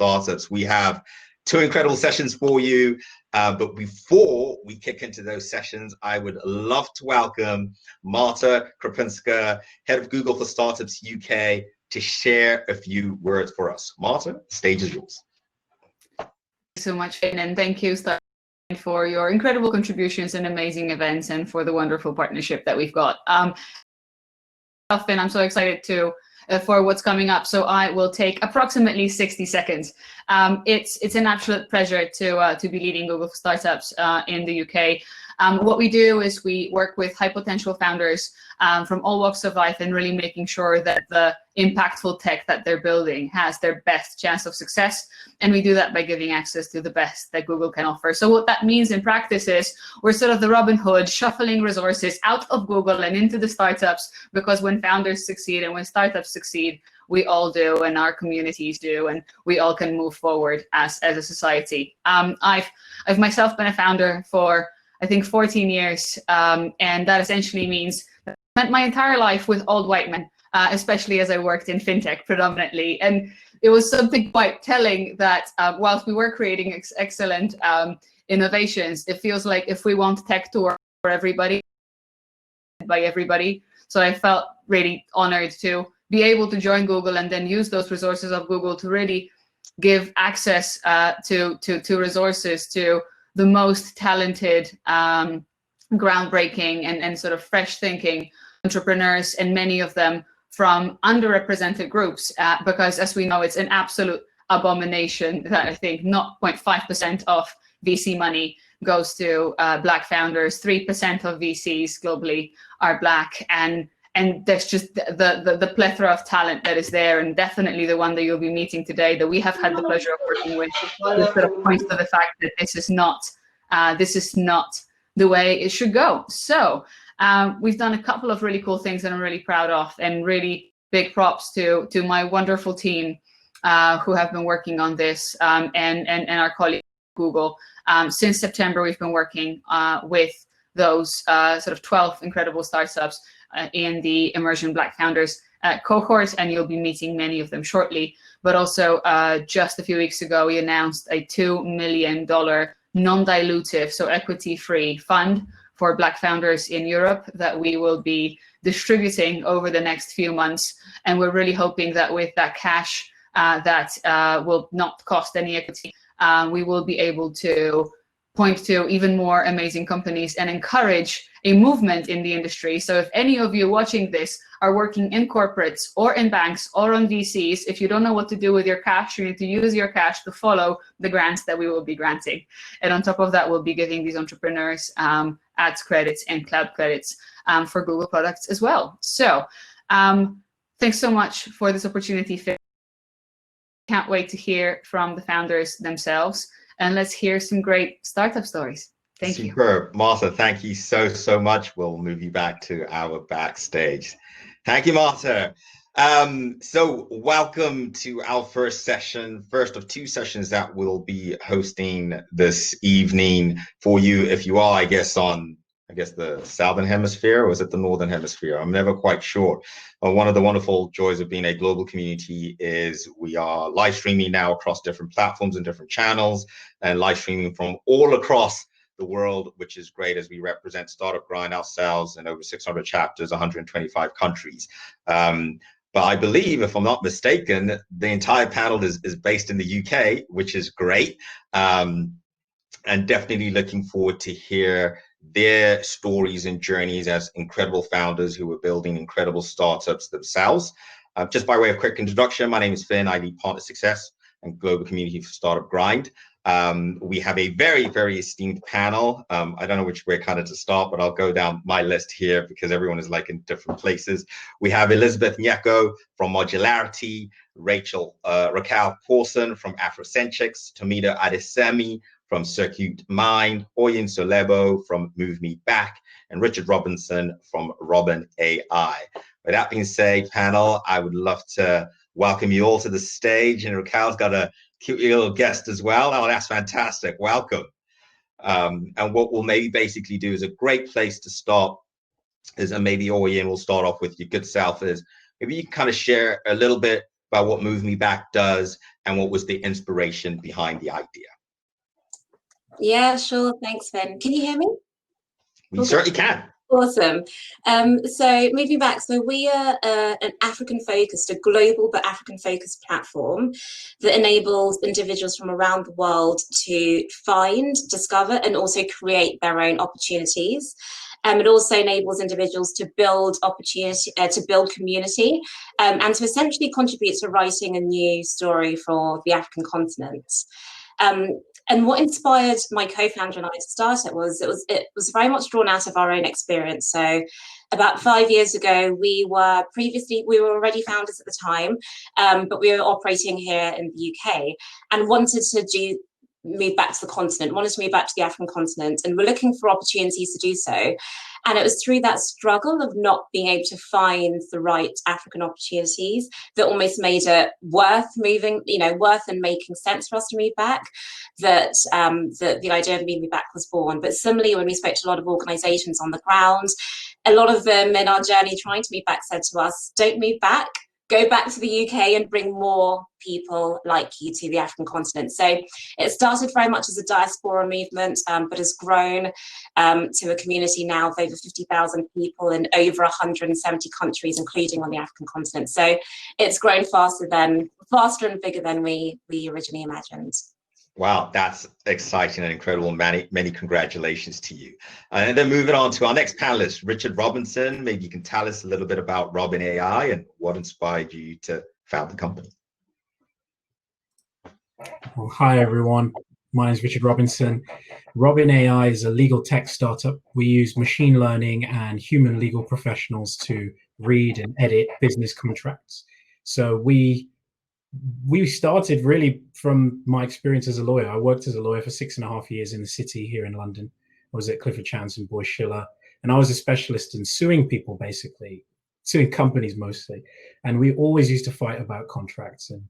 startups. We have two incredible sessions for you. But before we kick into those sessions, I would love to welcome Marta Krapinska, Head of Google for Startups UK, to share a few words for us. Marta, the stage is yours. Thank you so much, Finn, and thank you, for your incredible contributions and amazing events, and for the wonderful partnership that we've got. Finn, I'm so excited for what's coming up. So I will take approximately 60 seconds. It's an absolute pleasure to be leading Google for Startups in the UK. What we do is we work with high potential founders from all walks of life, and really making sure that the impactful tech that they're building has their best chance of success. And we do that by giving access to the best that Google can offer. So what that means in practice is we're sort of the Robin Hood, shuffling resources out of Google and into the startups, because when founders succeed and when startups succeed, we all do, and our communities do, and we all can move forward as a society. I've myself been a founder for, I think, 14 years, and that essentially means that I spent my entire life with old white men, especially as I worked in fintech predominantly. And it was something quite telling that whilst we were creating excellent innovations, it feels like if we want tech to work for everybody, by everybody. So I felt really honored to be able to join Google and then use those resources of Google to really give access to resources to the most talented, groundbreaking, and sort of fresh thinking entrepreneurs, and many of them from underrepresented groups, because as we know, it's an absolute abomination that I think 0.5% of VC money goes to Black founders. 3% of VCs globally are Black, and there's just the plethora of talent that is there, and definitely the one that you'll be meeting today, that we have had the pleasure of working with, just sort of points to the fact that this is not the way it should go. So we've done a couple of really cool things that I'm really proud of, and really big props to my wonderful team who have been working on this, and our colleagues at Google. Since September, we've been working with those sort of 12 incredible startups in the Immersion Black Founders cohort, and you'll be meeting many of them shortly. But also, just a few weeks ago, we announced a $2 million non-dilutive, so equity-free fund for Black founders in Europe that we will be distributing over the next few months. And we're really hoping that with that cash that will not cost any equity, we will be able to point to even more amazing companies and encourage a movement in the industry. So if any of you watching this are working in corporates or in banks or on VCs, if you don't know what to do with your cash, you need to use your cash to follow the grants that we will be granting. And on top of that, we'll be giving these entrepreneurs ads credits and cloud credits for Google products as well. So thanks so much for this opportunity, Phil. Can't wait to hear from the founders themselves. And let's hear some great startup stories. Thank you. Superb. Marta, thank you so much. We'll move you back to our backstage. Thank you, Marta. So welcome to our first session, first of two sessions that we'll be hosting this evening for you. If you are, I guess, on the Southern Hemisphere, or is it the Northern Hemisphere? I'm never quite sure. One of the wonderful joys of being a global community is we are live streaming now across different platforms and different channels, and live streaming from all across the world, which is great, as we represent Startup Grind ourselves in over 600 chapters, 125 countries. But I believe, if I'm not mistaken, the entire panel is based in the UK, which is great. And definitely looking forward to hear their stories and journeys as incredible founders who are building incredible startups themselves. Just by way of quick introduction, my name is Finn. I lead Partner Success and Global Community for Startup Grind. We have a very esteemed panel. I don't know which way kind of to start, but I'll go down my list here because everyone is like in different places. We have Elizabeth Nyeko from Modularity, Raquel Pawson from Afrocentrics, Tomita Adesemi from Circuit Mind, Oyin Solebo from Move Me Back, and Richard Robinson from Robin AI. With that being said, panel, I would love to welcome you all to the stage, and Raquel's got a cute little guest as well. Oh, that's fantastic. Welcome. And what we'll maybe basically do is a great place to start is, and maybe Oyin will start off with your good self, is maybe you can kind of share a little bit about what Move Me Back does and what was the inspiration behind the idea? Yeah, sure. Thanks, Ben. Can you hear me? We certainly can. Awesome. So moving back, so we are an African-focused, a global but African-focused platform that enables individuals from around the world to find, discover, and also create their own opportunities. It also enables individuals to build opportunity, to build community, and to essentially contribute to writing a new story for the African continent. And what inspired my co-founder and I to start it was very much drawn out of our own experience. So about 5 years ago, we were already founders at the time, but we were operating here in the UK and wanted to move back to the continent, wanted to move back to the African continent, and we're looking for opportunities to do so. And it was through that struggle of not being able to find the right African opportunities that almost made it worth moving, worth and making sense for us to move back, that the idea of moving back was born. But similarly, when we spoke to a lot of organizations on the ground, a lot of them in our journey trying to move back said to us, don't move back, go back to the UK and bring more people like you to the African continent. So it started very much as a diaspora movement, but has grown to a community now of over 50,000 people in over 170 countries, including on the African continent. So it's grown faster and bigger than we originally imagined. Wow, that's exciting and incredible. Many congratulations to you. And then moving on to our next panelist, Richard Robinson. Maybe you can tell us a little bit about Robin AI and what inspired you to found the company. Well, hi, everyone. My name is Richard Robinson. Robin AI is a legal tech startup. We use machine learning and human legal professionals to read and edit business contracts. So we started really from my experience as a lawyer. I worked as a lawyer for 6.5 years in the city here in London. I was at Clifford Chance and Boyce Schiller, and I was a specialist in suing people, basically, suing companies mostly. And we always used to fight about contracts. And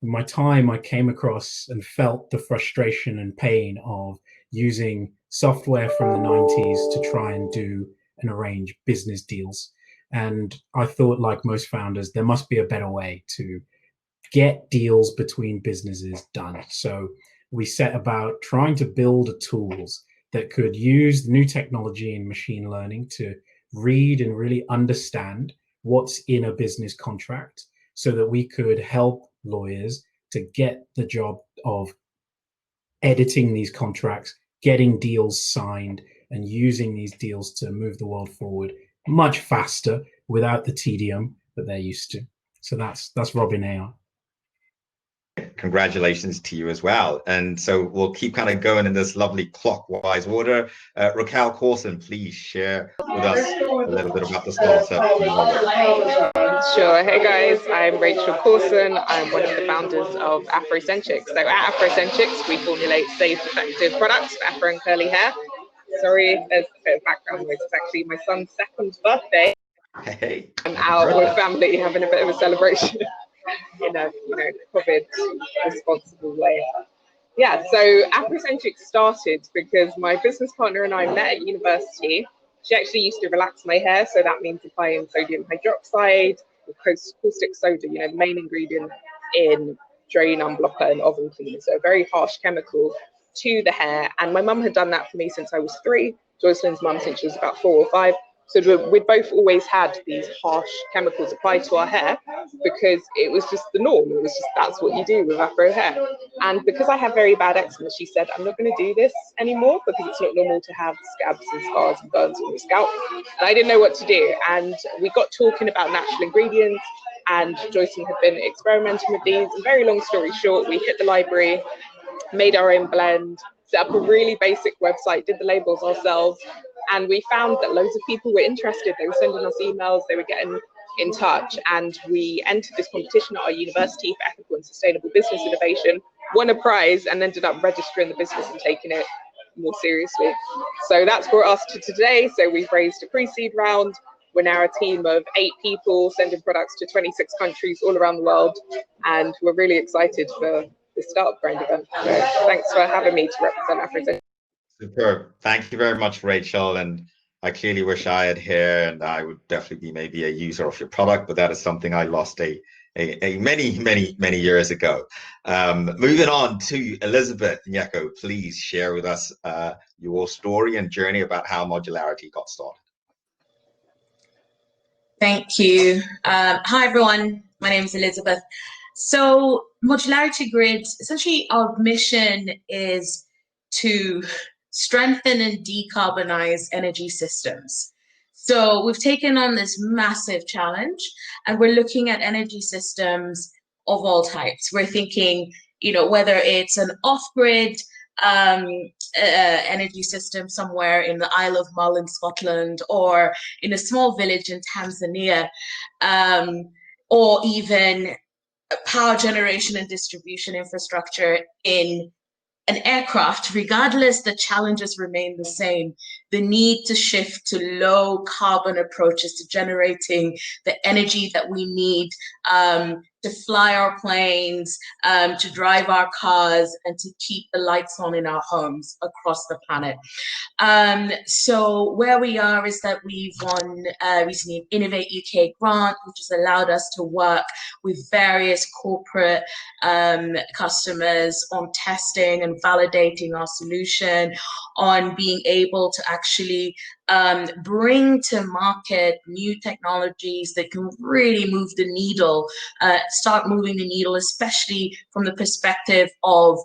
in my time, I came across and felt the frustration and pain of using software from the 90s to try and do and arrange business deals. And I thought, like most founders, there must be a better way to get deals between businesses done. So we set about trying to build tools that could use new technology and machine learning to read and really understand what's in a business contract so that we could help lawyers to get the job of editing these contracts, getting deals signed, and using these deals to move the world forward much faster without the tedium that they're used to. So that's Robin AI. Congratulations to you as well. And so we'll keep kind of going in this lovely clockwise order. Raquel Corson, please share with us a little bit about the startup. Sure. Hey guys, I'm Rachel Corson. I'm one of the founders of Afrocentrics. So at Afrocentrics, we formulate safe, effective products for Afro and curly hair. Sorry, there's a bit of background noise. It's actually my son's 2nd birthday. Hey, I'm out with family having a bit of a celebration in a COVID responsible way. Yeah, so Afrocentrics started because my business partner and I met at university. She actually used to relax my hair, so that means applying sodium hydroxide or caustic soda, the main ingredient in drain unblocker and oven cleaner, so a very harsh chemical to the hair. And my mum had done that for me since I was 3, Joycelyn's mum since she was about 4 or 5. So we'd both always had these harsh chemicals applied to our hair because it was just the norm. It was just, that's what you do with Afro hair. And because I have very bad eczema, she said, I'm not going to do this anymore because it's not normal to have scabs and scars and burns on your scalp. And I didn't know what to do. And we got talking about natural ingredients, and Joycelyn had been experimenting with these. And very long story short, we hit the library, made our own blend, set up a really basic website, did the labels ourselves. And we found that loads of people were interested. They were sending us emails, they were getting in touch. And we entered this competition at our university for ethical and sustainable business innovation, won a prize, and ended up registering the business and taking it more seriously. So that's brought us to today. So we've raised a pre-seed round. We're now a team of 8 people sending products to 26 countries all around the world. And we're really excited for the Startup Grind event. So thanks for having me to represent Afrocentrics. Superb. Thank you very much, Rachel. And I clearly wish I had hair, and I would definitely be maybe a user of your product, but that is something I lost a many years ago. Moving on to Elizabeth Nyeko, please share with us your story and journey about how modularity got started. Thank you. Hi, everyone. My name is Elizabeth. So Modularity Grid, essentially our mission is to strengthen and decarbonize energy systems. So we've taken on this massive challenge and we're looking at energy systems of all types. We're thinking, whether it's an off-grid energy system somewhere in the Isle of Mull in Scotland, or in a small village in Tanzania, or even power generation and distribution infrastructure in an aircraft. Regardless, the challenges remain the same. The need to shift to low carbon approaches to generating the energy that we need to fly our planes, to drive our cars, and to keep the lights on in our homes across the planet. So where we are is that we've won recently an Innovate UK grant, which has allowed us to work with various corporate customers on testing and validating our solution, on being able to actually bring to market new technologies that can really move the needle, start moving the needle, especially from the perspective of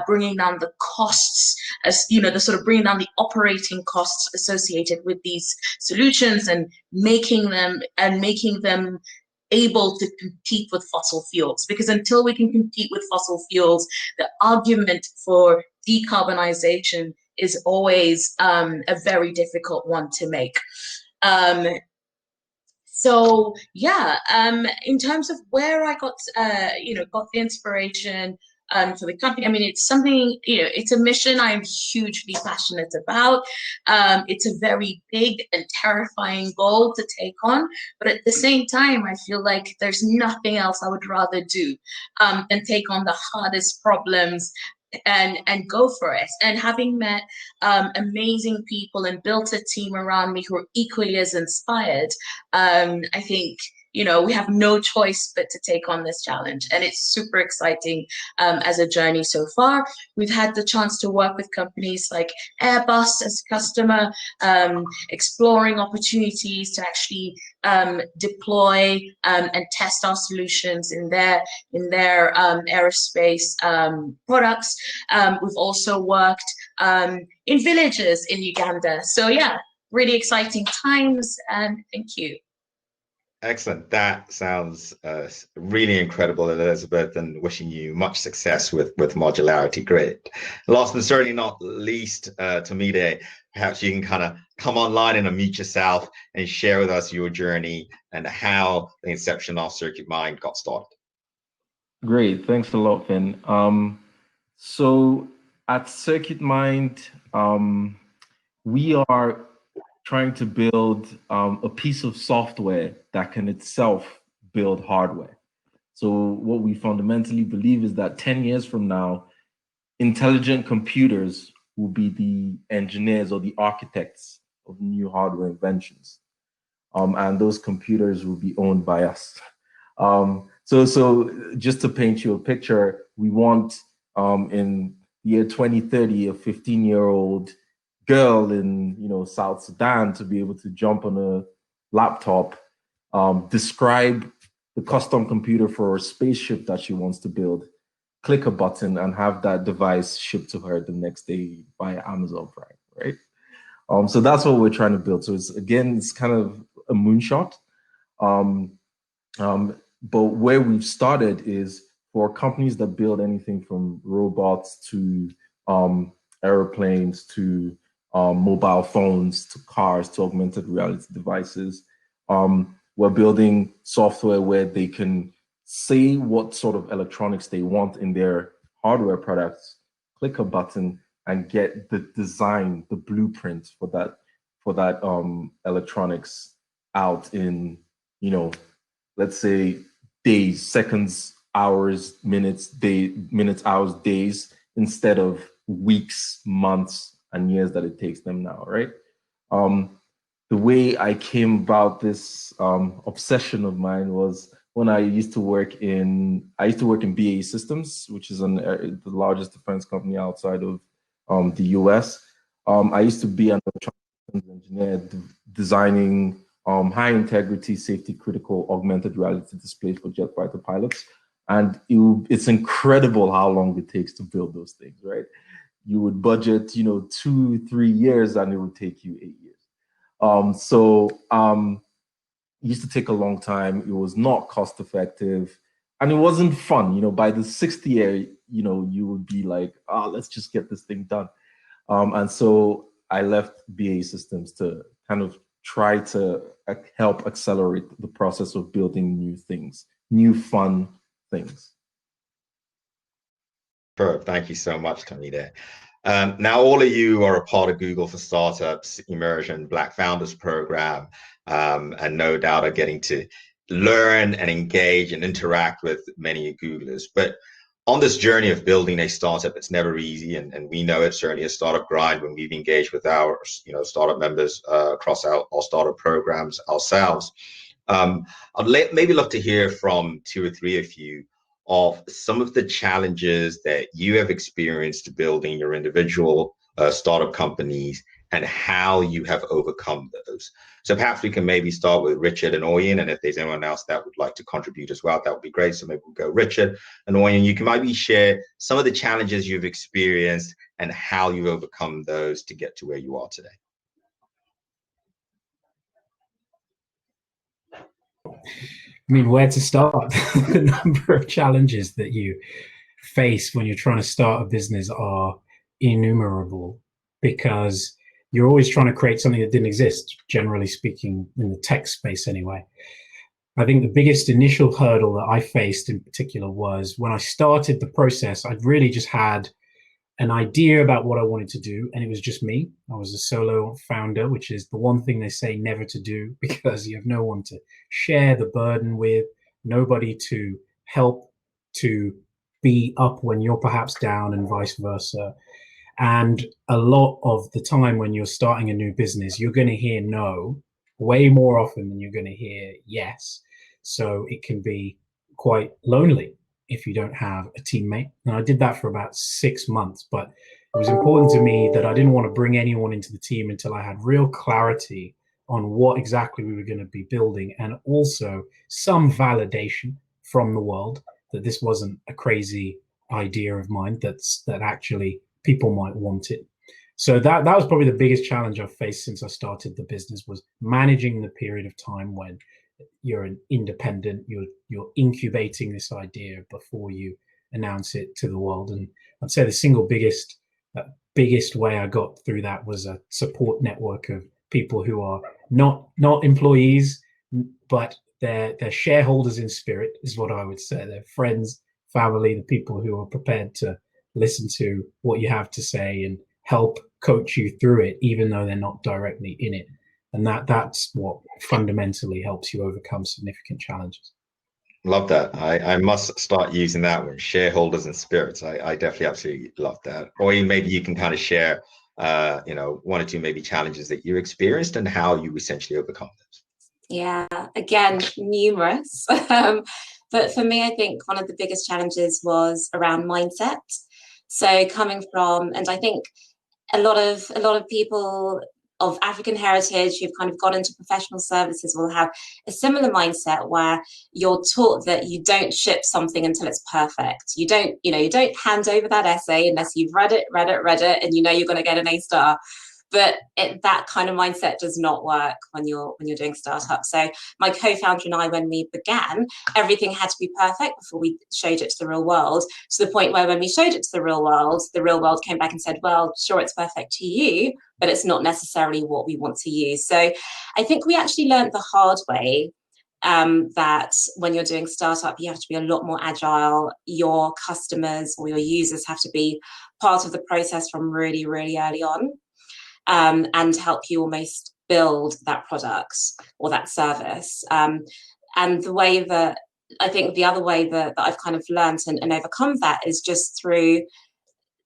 bringing down the costs, as the sort of bringing down the operating costs associated with these solutions, and making them able to compete with fossil fuels. Because until we can compete with fossil fuels, the argument for decarbonization is always a very difficult one to make. So yeah, in terms of where I got the inspiration for the company, I mean, it's something, it's a mission I'm hugely passionate about. It's a very big and terrifying goal to take on, but at the same time, I feel like there's nothing else I would rather do than take on the hardest problems and go for it. And having met amazing people and built a team around me who are equally as inspired, I think we have no choice but to take on this challenge, and it's super exciting as a journey so far. We've had the chance to work with companies like Airbus as a customer, exploring opportunities to actually deploy and test our solutions in their aerospace products. We've also worked in villages in Uganda. So yeah, really exciting times, and thank you. Excellent. That sounds really incredible, Elizabeth, and wishing you much success with Modularity Grid. Last but certainly not least, Tomide, perhaps you can kind of come online and unmute yourself and share with us your journey and how the inception of Circuit Mind got started. Great. Thanks a lot, Finn. So at Circuit Mind, we are trying to build a piece of software that can itself build hardware. So what we fundamentally believe is that 10 years from now, intelligent computers will be the engineers or the architects of new hardware inventions. And those computers will be owned by us. So just to paint you a picture, we want in the year 2030, a 15-year-old girl in South Sudan to be able to jump on a laptop, describe the custom computer for a spaceship that she wants to build, click a button, and have that device shipped to her the next day via Amazon Prime, right? So that's what we're trying to build. So it's kind of a moonshot. But where we've started is for companies that build anything from robots to airplanes to mobile phones to cars to augmented reality devices. We're building software where they can say what sort of electronics they want in their hardware products, click a button, and get the design, the blueprint for that electronics out in, let's say days, seconds, hours, minutes, hours, days, instead of weeks, months, and years that it takes them now, right? The way I came about this obsession of mine was when I used to work in BAE Systems, which is the largest defense company outside of the US. I used to be an electronics engineer designing high integrity, safety critical augmented reality displays for jet fighter pilots. And it's incredible how long it takes to build those things, right? You would budget, 2-3 years, and it would take you 8 years. It used to take a long time. It was not cost effective, and it wasn't fun. By the 6th year, you would be like, let's just get this thing done. And so I left BAE Systems to kind of try to help accelerate the process of building new things, new fun things. Perfect. Thank you so much, Tony, there. Now, all of you are a part of Google for Startups Immersion Black Founders Program, and no doubt are getting to learn and engage and interact with many Googlers. But on this journey of building a startup, it's never easy, and we know it's certainly a startup grind when we've engaged with our startup members across our startup programs ourselves. I'd maybe love to hear from 2 or 3 of you of some of the challenges that you have experienced building your individual startup companies and how you have overcome those. So perhaps we can maybe start with Richard and Oyin, and if there's anyone else that would like to contribute as well, that would be great. So maybe we'll go Richard and Oyin. You can maybe share some of the challenges you've experienced and how you overcome those to get to where you are today. I mean, where to start? The number of challenges that you face when you're trying to start a business are innumerable, because you're always trying to create something that didn't exist, generally speaking, in the tech space anyway. I think the biggest initial hurdle that I faced in particular was when I started the process, I'd really just had an idea about what I wanted to do, and it was just me. I was a solo founder, which is the one thing they say never to do, because you have no one to share the burden with, nobody to help to be up when you're perhaps down, and vice versa. And a lot of the time when you're starting a new business, you're going to hear no way more often than you're going to hear yes. So it can be quite lonely if you don't have a teammate. And I did that for about 6 months, but it was important to me that I didn't want to bring anyone into the team until I had real clarity on what exactly we were going to be building, and also some validation from the world that this wasn't a crazy idea of mine, that actually people might want it. So that was probably the biggest challenge I've faced since I started the business, was managing the period of time when you're an independent, you're incubating this idea before you announce it to the world. And I'd say the single biggest way I got through that was a support network of people who are not employees, but they're shareholders in spirit, is what I would say. They're friends, family, the people who are prepared to listen to what you have to say and help coach you through it, even though they're not directly in it. And that's what fundamentally helps you overcome significant challenges. Love that. I must start using that one, shareholders and spirits. I definitely absolutely love that. Or maybe you can kind of share, 1 or 2 maybe challenges that you experienced and how you essentially overcome those. Yeah, again, numerous. But for me, I think one of the biggest challenges was around mindset. So coming from, and I think a lot of people of African heritage who've kind of gone into professional services will have a similar mindset, where you're taught that you don't ship something until it's perfect. You don't hand over that essay unless you've read it, and you're going to get an A star. But that kind of mindset does not work when you're doing startups. So my co-founder and I, when we began, everything had to be perfect before we showed it to the real world, to the point where when we showed it to the real world came back and said, well, sure, it's perfect to you, but it's not necessarily what we want to use. So I think we actually learned the hard way that when you're doing startup, you have to be a lot more agile. Your customers or your users have to be part of the process from really, really early on. And help you almost build that product or that service. And the way that I think the other way that I've kind of learned and overcome that is just through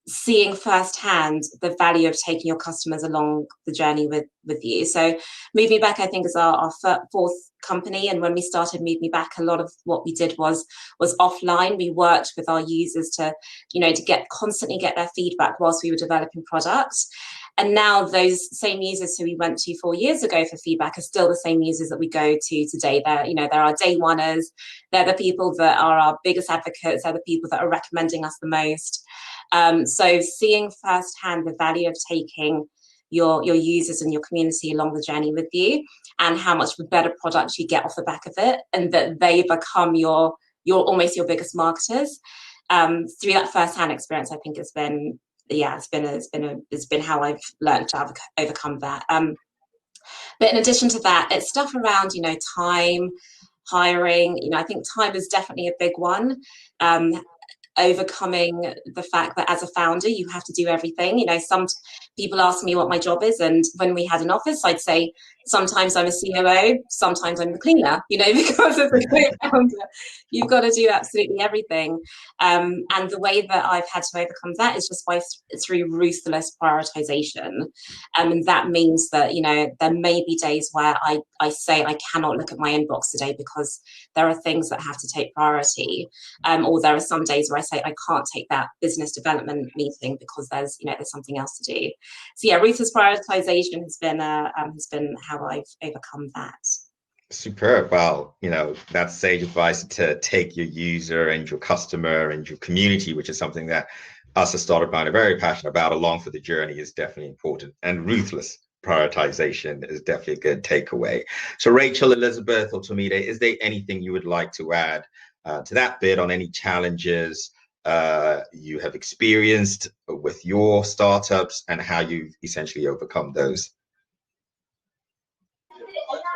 seeing firsthand the value of taking your customers along the journey with you. So Move Me Back, I think, is our fourth company. And when we started Move Me Back, a lot of what we did was offline. We worked with our users to constantly get their feedback whilst we were developing products. And now those same users who we went to 4 years ago for feedback are still the same users that we go to today. They're our day oneers. They're the people that are our biggest advocates. They're the people that are recommending us the most. So seeing firsthand the value of taking your users and your community along the journey with you, and how much of a better product you get off the back of it, and that they become your almost your biggest marketers. Through that firsthand experience, I think it's been how I've learned to overcome that. But in addition to that, it's stuff around time, hiring. I think time is definitely a big one. Overcoming the fact that as a founder you have to do everything. Some people ask me what my job is, and when we had an office, I'd say sometimes I'm a COO, sometimes I'm the cleaner, because as a co-founder you've got to do absolutely everything. And the way that I've had to overcome that is just through ruthless prioritization. And that means that there may be days where I say I cannot look at my inbox today because there are things that have to take priority, or there are some days where I say I can't take that business development meeting because there's something else to do. So yeah, ruthless prioritization has been how I've overcome that. Superb. Well, that's sage advice, to take your user and your customer and your community, which is something that us as Startup Mind are very passionate about, along for the journey, is definitely important. And ruthless prioritization is definitely a good takeaway. So Rachel, Elizabeth, or Tomide, is there anything you would like to add to that bit on any challenges you have experienced with your startups and how you've essentially overcome those?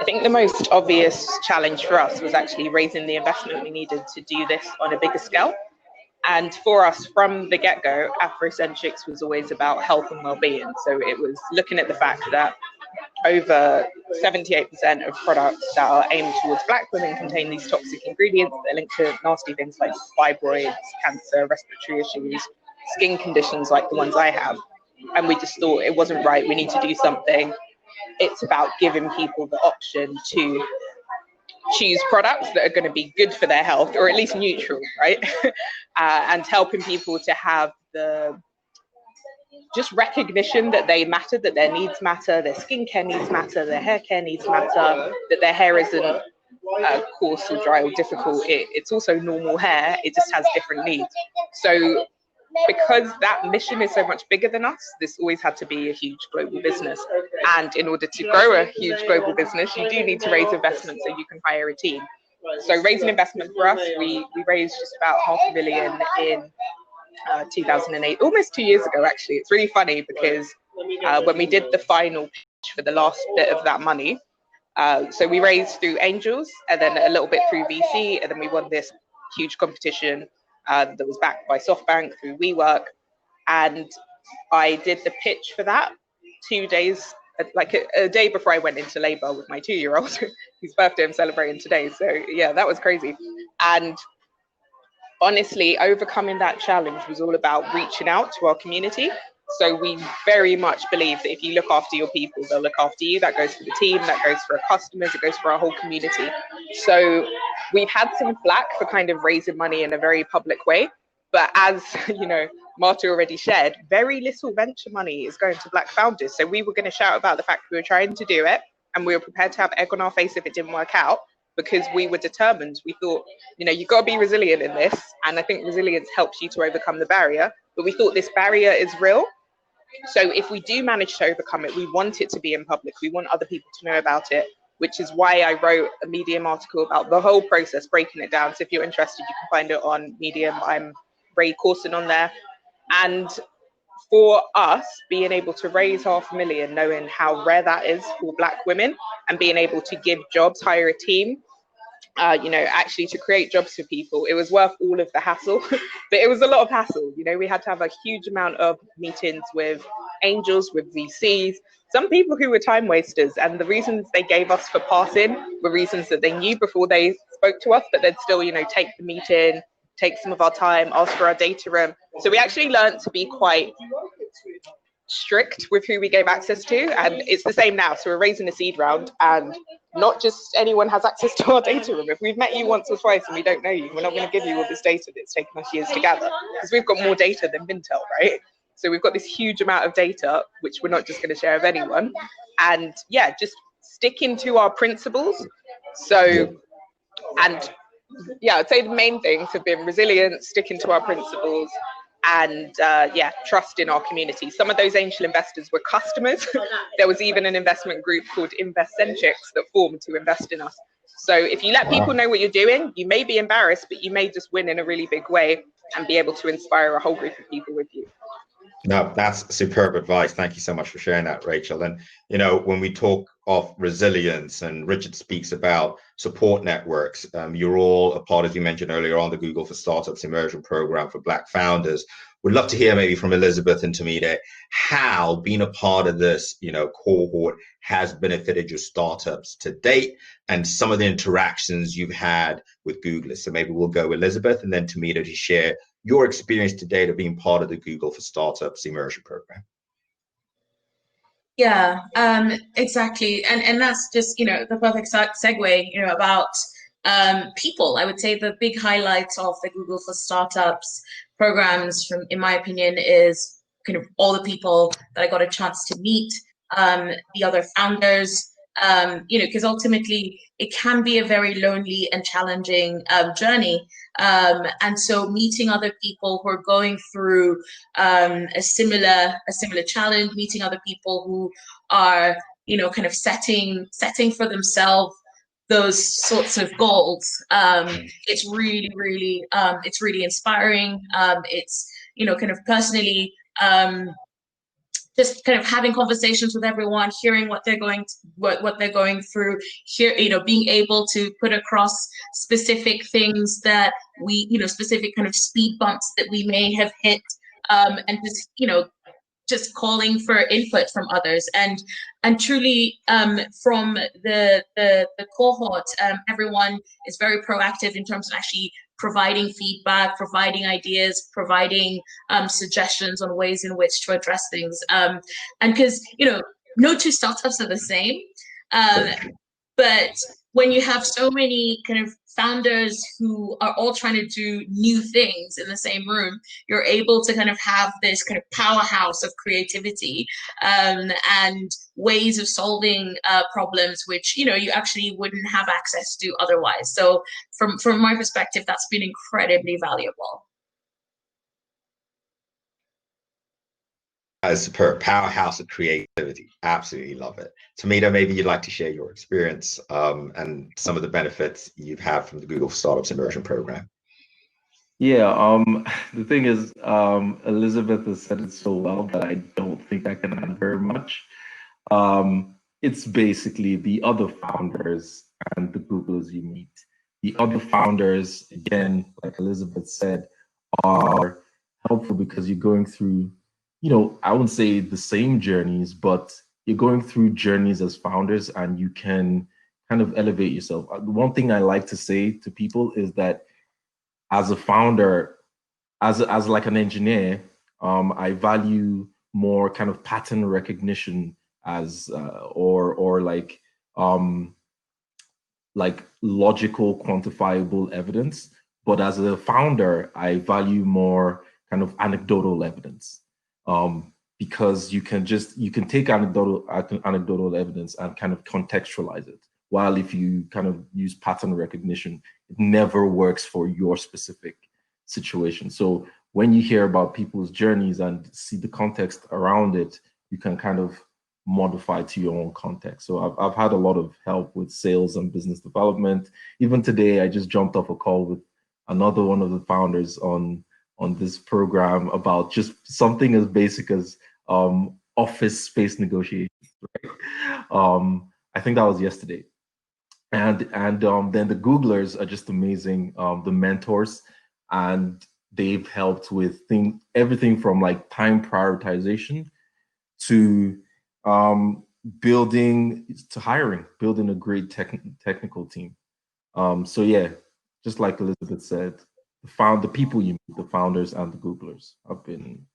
I think the most obvious challenge for us was actually raising the investment we needed to do this on a bigger scale. And for us, from the get-go, Afrocentrics was always about health and well-being. So it was looking at the fact that over 78% of products that are aimed towards Black women contain these toxic ingredients that are linked to nasty things like fibroids, cancer, respiratory issues, skin conditions like the ones I have. And we just thought it wasn't right. We need to do something. It's about giving people the option to choose products that are going to be good for their health, or at least neutral, right? And helping people to have the just recognition that they matter, that their needs matter, their skincare needs matter, their hair care needs matter, that their hair isn't coarse or dry or difficult. It's also normal hair, it just has different needs. So because that mission is so much bigger than us, this always had to be a huge global business. And in order to grow a huge global business, you do need to raise investment so you can hire a team. So raising investment for us, we raised just about $500,000 in 2008, almost 2 years ago, actually. It's really funny because when we did the final pitch for the last bit of that money, so we raised through angels and then a little bit through VC, and then we won this huge competition that was backed by SoftBank through WeWork. And I did the pitch for that 2 days, like a day before I went into labor with my 2-year-old, whose birthday I'm celebrating today. So yeah, that was crazy. And honestly, overcoming that challenge was all about reaching out to our community. So we very much believe that if you look after your people, they'll look after you. That goes for the team, that goes for our customers, it goes for our whole community. So we've had some flack for kind of raising money in a very public way. But as Marta already shared, very little venture money is going to Black founders. So we were going to shout about the fact we were trying to do it, and we were prepared to have egg on our face if it didn't work out, because we were determined. We thought, you've got to be resilient in this. And I think resilience helps you to overcome the barrier. But we thought this barrier is real. So if we do manage to overcome it, we want it to be in public. We want other people to know about it, which is why I wrote a Medium article about the whole process, breaking it down. So if you're interested, you can find it on Medium. I'm Ray Corson on there. And for us, being able to raise $500,000, knowing how rare that is for Black women, and being able to give jobs, hire a team, actually to create jobs for people, it was worth all of the hassle. But it was a lot of hassle. We had to have a huge amount of meetings with angels, with VCs, some people who were time wasters, and the reasons they gave us for passing were reasons that they knew before they spoke to us, but they'd still, take the meeting, take some of our time, ask for our data room. So we actually learned to be quite strict with who we gave access to, and it's the same now. So we're raising a seed round, and not just anyone has access to our data room. If we've met you once or twice and we don't know you, we're not going to give you all this data that's taken us years to gather, because we've got more data than Mintel, right? So we've got this huge amount of data, which we're not just going to share with anyone. And yeah, just sticking to our principles. So, and yeah, I'd say the main things have been resilience, sticking to our principles, and yeah, trust in our community. Some of those angel investors were customers. There was even an investment group called Investcentrics that formed to invest in us. So if you let people know what you're doing, you may be embarrassed, but you may just win in a really big way and be able to inspire a whole group of people with you. No, that's superb advice. Thank you so much for sharing that, Rachel. And, you know, when we talk of resilience and Richard speaks about support networks, you're all a part, as you mentioned earlier on, the Google for Startups Immersion program for Black founders. We'd love to hear maybe from Elizabeth and Tamida how being a part of this, you know, cohort has benefited your startups to date and some of the interactions you've had with Google. So maybe we'll go Elizabeth and then Tamida to share your experience to date of being part of the Google for Startups Immersion program. Yeah, exactly. And that's just, you know, the perfect segue, you know, about people. I would say the big highlight of the Google for Startups programs, from, in my opinion, is kind of all the people that I got a chance to meet, the other founders, you know, because ultimately it can be a very lonely and challenging journey. And so meeting other people who are going through a similar challenge, meeting other people who are, you know, kind of setting for themselves those sorts of goals. It's really, really, it's really inspiring. It's, you know, kind of personally, just kind of having conversations with everyone, hearing what they're going to, what they're going through, here, you know, being able to put across specific things that we, you know, specific kind of speed bumps that we may have hit, and just, you know, just calling for input from others, and truly, from the cohort, everyone is very proactive in terms of actually providing feedback, providing ideas, providing suggestions on ways in which to address things. And because, you know, no two startups are the same, but when you have so many kind of founders who are all trying to do new things in the same room, you're able to kind of have this kind of powerhouse of creativity, and ways of solving problems which, you know, you actually wouldn't have access to otherwise. So from my perspective, that's been incredibly valuable. As a powerhouse of creativity. Absolutely love it. Tamida, maybe you'd like to share your experience and some of the benefits you've had from the Google Startups Immersion program. Yeah, the thing is, Elizabeth has said it so well that I don't think I can add very much. It's basically the other founders and the Googlers you meet. The other founders, again, like Elizabeth said, are helpful because you're going through, you know, I wouldn't say the same journeys, but you're going through journeys as founders and you can kind of elevate yourself. The one thing I like to say to people is that as a founder, as like an engineer, I value more kind of pattern recognition as or like logical, quantifiable evidence. But as a founder, I value more kind of anecdotal evidence. Because you can take anecdotal evidence and kind of contextualize it. While if you kind of use pattern recognition, it never works for your specific situation. So when you hear about people's journeys and see the context around it, you can kind of modify to your own context. So I've had a lot of help with sales and business development. Even today, I just jumped off a call with another one of the founders on this program about just something as basic as office space negotiations. Right? I think that was yesterday. And then the Googlers are just amazing, the mentors, and they've helped with everything from like time prioritization to building a great technical team. So yeah, just like Elizabeth said, the people you meet, the founders and the Googlers, have been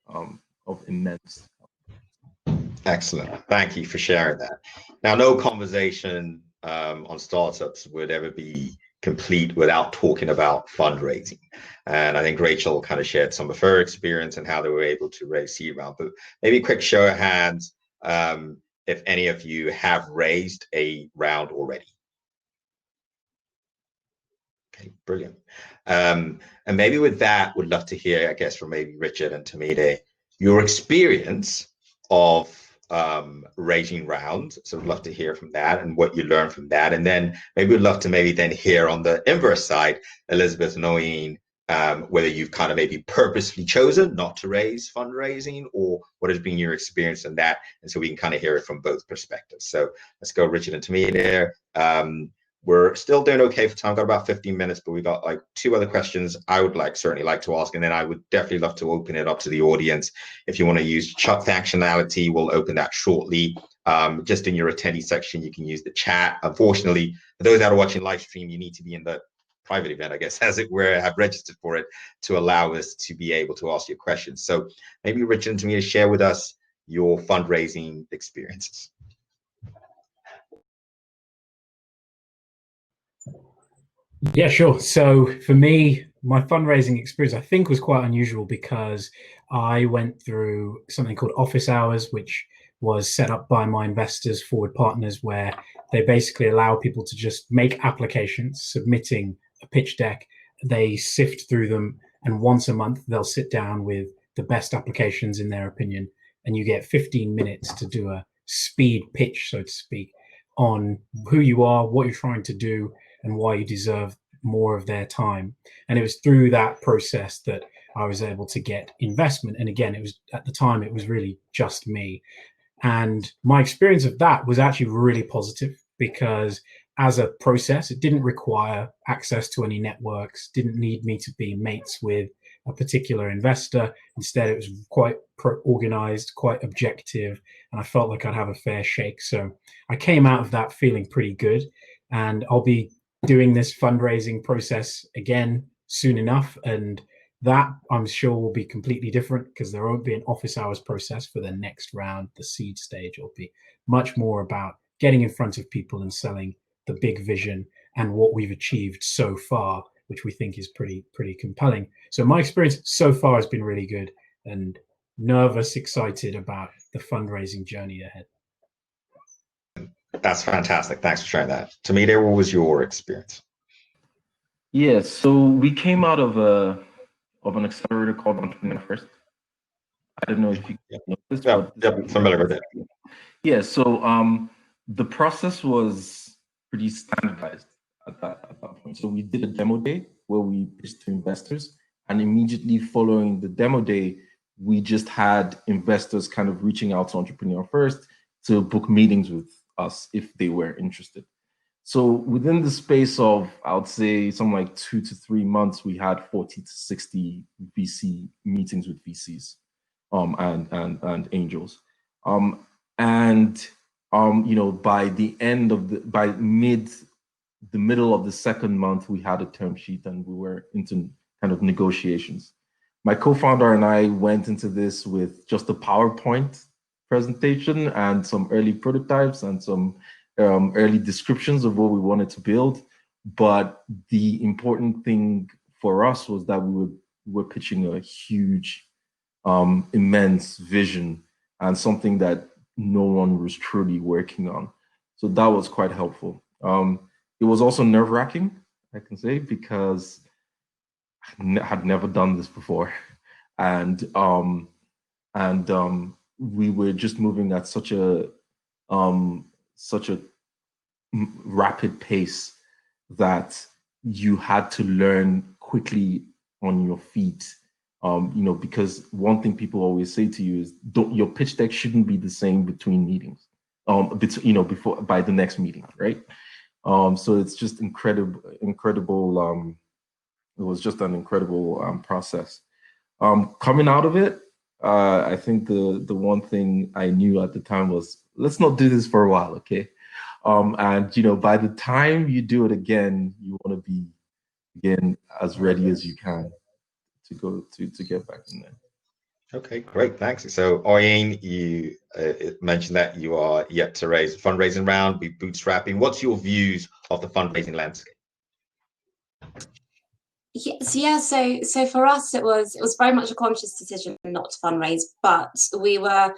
of immense. Excellent. Thank you for sharing that. Now, no conversation on startups would ever be complete without talking about fundraising. And I think Rachel kind of shared some of her experience and how they were able to raise seed round. But maybe a quick show of hands if any of you have raised a round already. Okay, brilliant. And maybe with that, would love to hear, I guess, from maybe Richard and Tamide, your experience of raising rounds. So I'd love to hear from that and what you learned from that. And then maybe we'd love to maybe then hear on the inverse side, Elizabeth, knowing whether you've kind of maybe purposely chosen not to raise fundraising, or what has been your experience in that. And so we can kind of hear it from both perspectives. So let's go, Richard and Tamide there. We're still doing okay for time. Got about 15 minutes, but we got like 2 other questions I would certainly like to ask. And then I would definitely love to open it up to the audience. If you want to use chat functionality, we'll open that shortly. Just in your attendee section, you can use the chat. Unfortunately, for those that are watching live stream, you need to be in the private event, I guess, as it were, have registered for it to allow us to be able to ask your questions. So maybe Richard and Tamide, share with us your fundraising experiences. Yeah, sure. So for me, my fundraising experience, I think, was quite unusual because I went through something called office hours, which was set up by my investors, forward partners, where they basically allow people to just make applications, submitting a pitch deck. They sift through them, and once a month, they'll sit down with the best applications in their opinion, and you get 15 minutes to do a speed pitch, so to speak, on who you are, what you're trying to do, and why you deserve more of their time. And it was through that process that I was able to get investment. And again, it was at the time, it was really just me. And my experience of that was actually really positive, because as a process, it didn't require access to any networks, didn't need me to be mates with a particular investor. Instead, it was quite organized, quite objective, and I felt like I'd have a fair shake. So I came out of that feeling pretty good, and I'll be doing this fundraising process again soon enough, and that I'm sure will be completely different, because there won't be an office hours process for the next round, the seed stage. It'll be much more about getting in front of people and selling the big vision and what we've achieved so far, which we think is pretty compelling. So my experience so far has been really good, and nervous, excited about the fundraising journey ahead. That's fantastic. Thanks for sharing that. Tamide, what was your experience? Yeah, so we came out of an accelerator called Entrepreneur First. I don't know if you know this. Yeah, familiar with it. Yeah, so the process was pretty standardized at that point. So we did a demo day where we pitched to investors, and immediately following the demo day, we just had investors kind of reaching out to Entrepreneur First to book meetings with us if they were interested. So within the space of, I would say, something like 2 to 3 months, we had 40 to 60 VC meetings with VCs and angels. You know, by the end of the middle of the second month, we had a term sheet and we were into kind of negotiations. My co-founder and I went into this with just a PowerPoint presentation and some early prototypes and some early descriptions of what we wanted to build. But the important thing for us was that we were pitching a huge, immense vision and something that no one was truly working on. So that was quite helpful. It was also nerve-wracking, I can say, because I had never done this before. And we were just moving at such a rapid pace that you had to learn quickly on your feet. You know, because one thing people always say to you is, your pitch deck shouldn't be the same between meetings, you know, by the next meeting, right? So it's just incredible. It was just an incredible process. Coming out of it, I think the one thing I knew at the time was, let's not do this for a while, okay? And you know, by the time you do it again, you want to be again, as ready as you can to go to get back in there. Okay, great, thanks. So Oriane, you mentioned that you are yet to raise a fundraising round, be bootstrapping. What's your views of the fundraising landscape? Yes, yeah. So for us, it was very much a conscious decision not to fundraise, but we were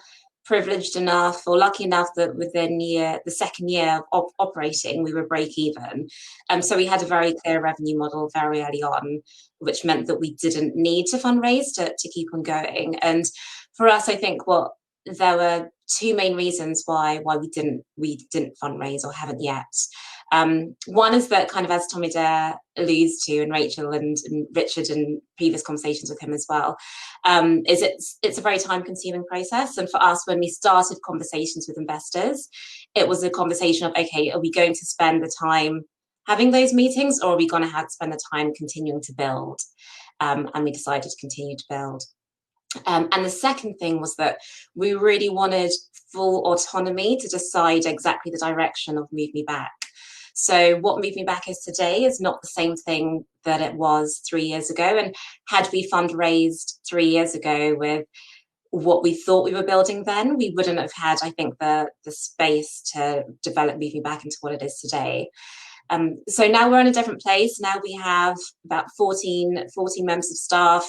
privileged enough or lucky enough that within the second year of operating, we were break even. So we had a very clear revenue model very early on, which meant that we didn't need to fundraise to keep on going. And for us, I think there were two main reasons why we didn't fundraise or haven't yet. One is that, kind of as Tommy Dare alludes to, and Rachel and Richard in previous conversations with him as well, is it's a very time-consuming process. And for us, when we started conversations with investors, it was a conversation of, okay, are we going to spend the time having those meetings, or are we going to have to spend the time continuing to build? And we decided to continue to build. And the second thing was that we really wanted full autonomy to decide exactly the direction of Move Me Back. So what Move Me Back is today is not the same thing that it was 3 years ago. And had we fundraised 3 years ago with what we thought we were building then, we wouldn't have had, I think, the space to develop Move Me Back into what it is today. So now we're in a different place. Now we have about 14 members of staff.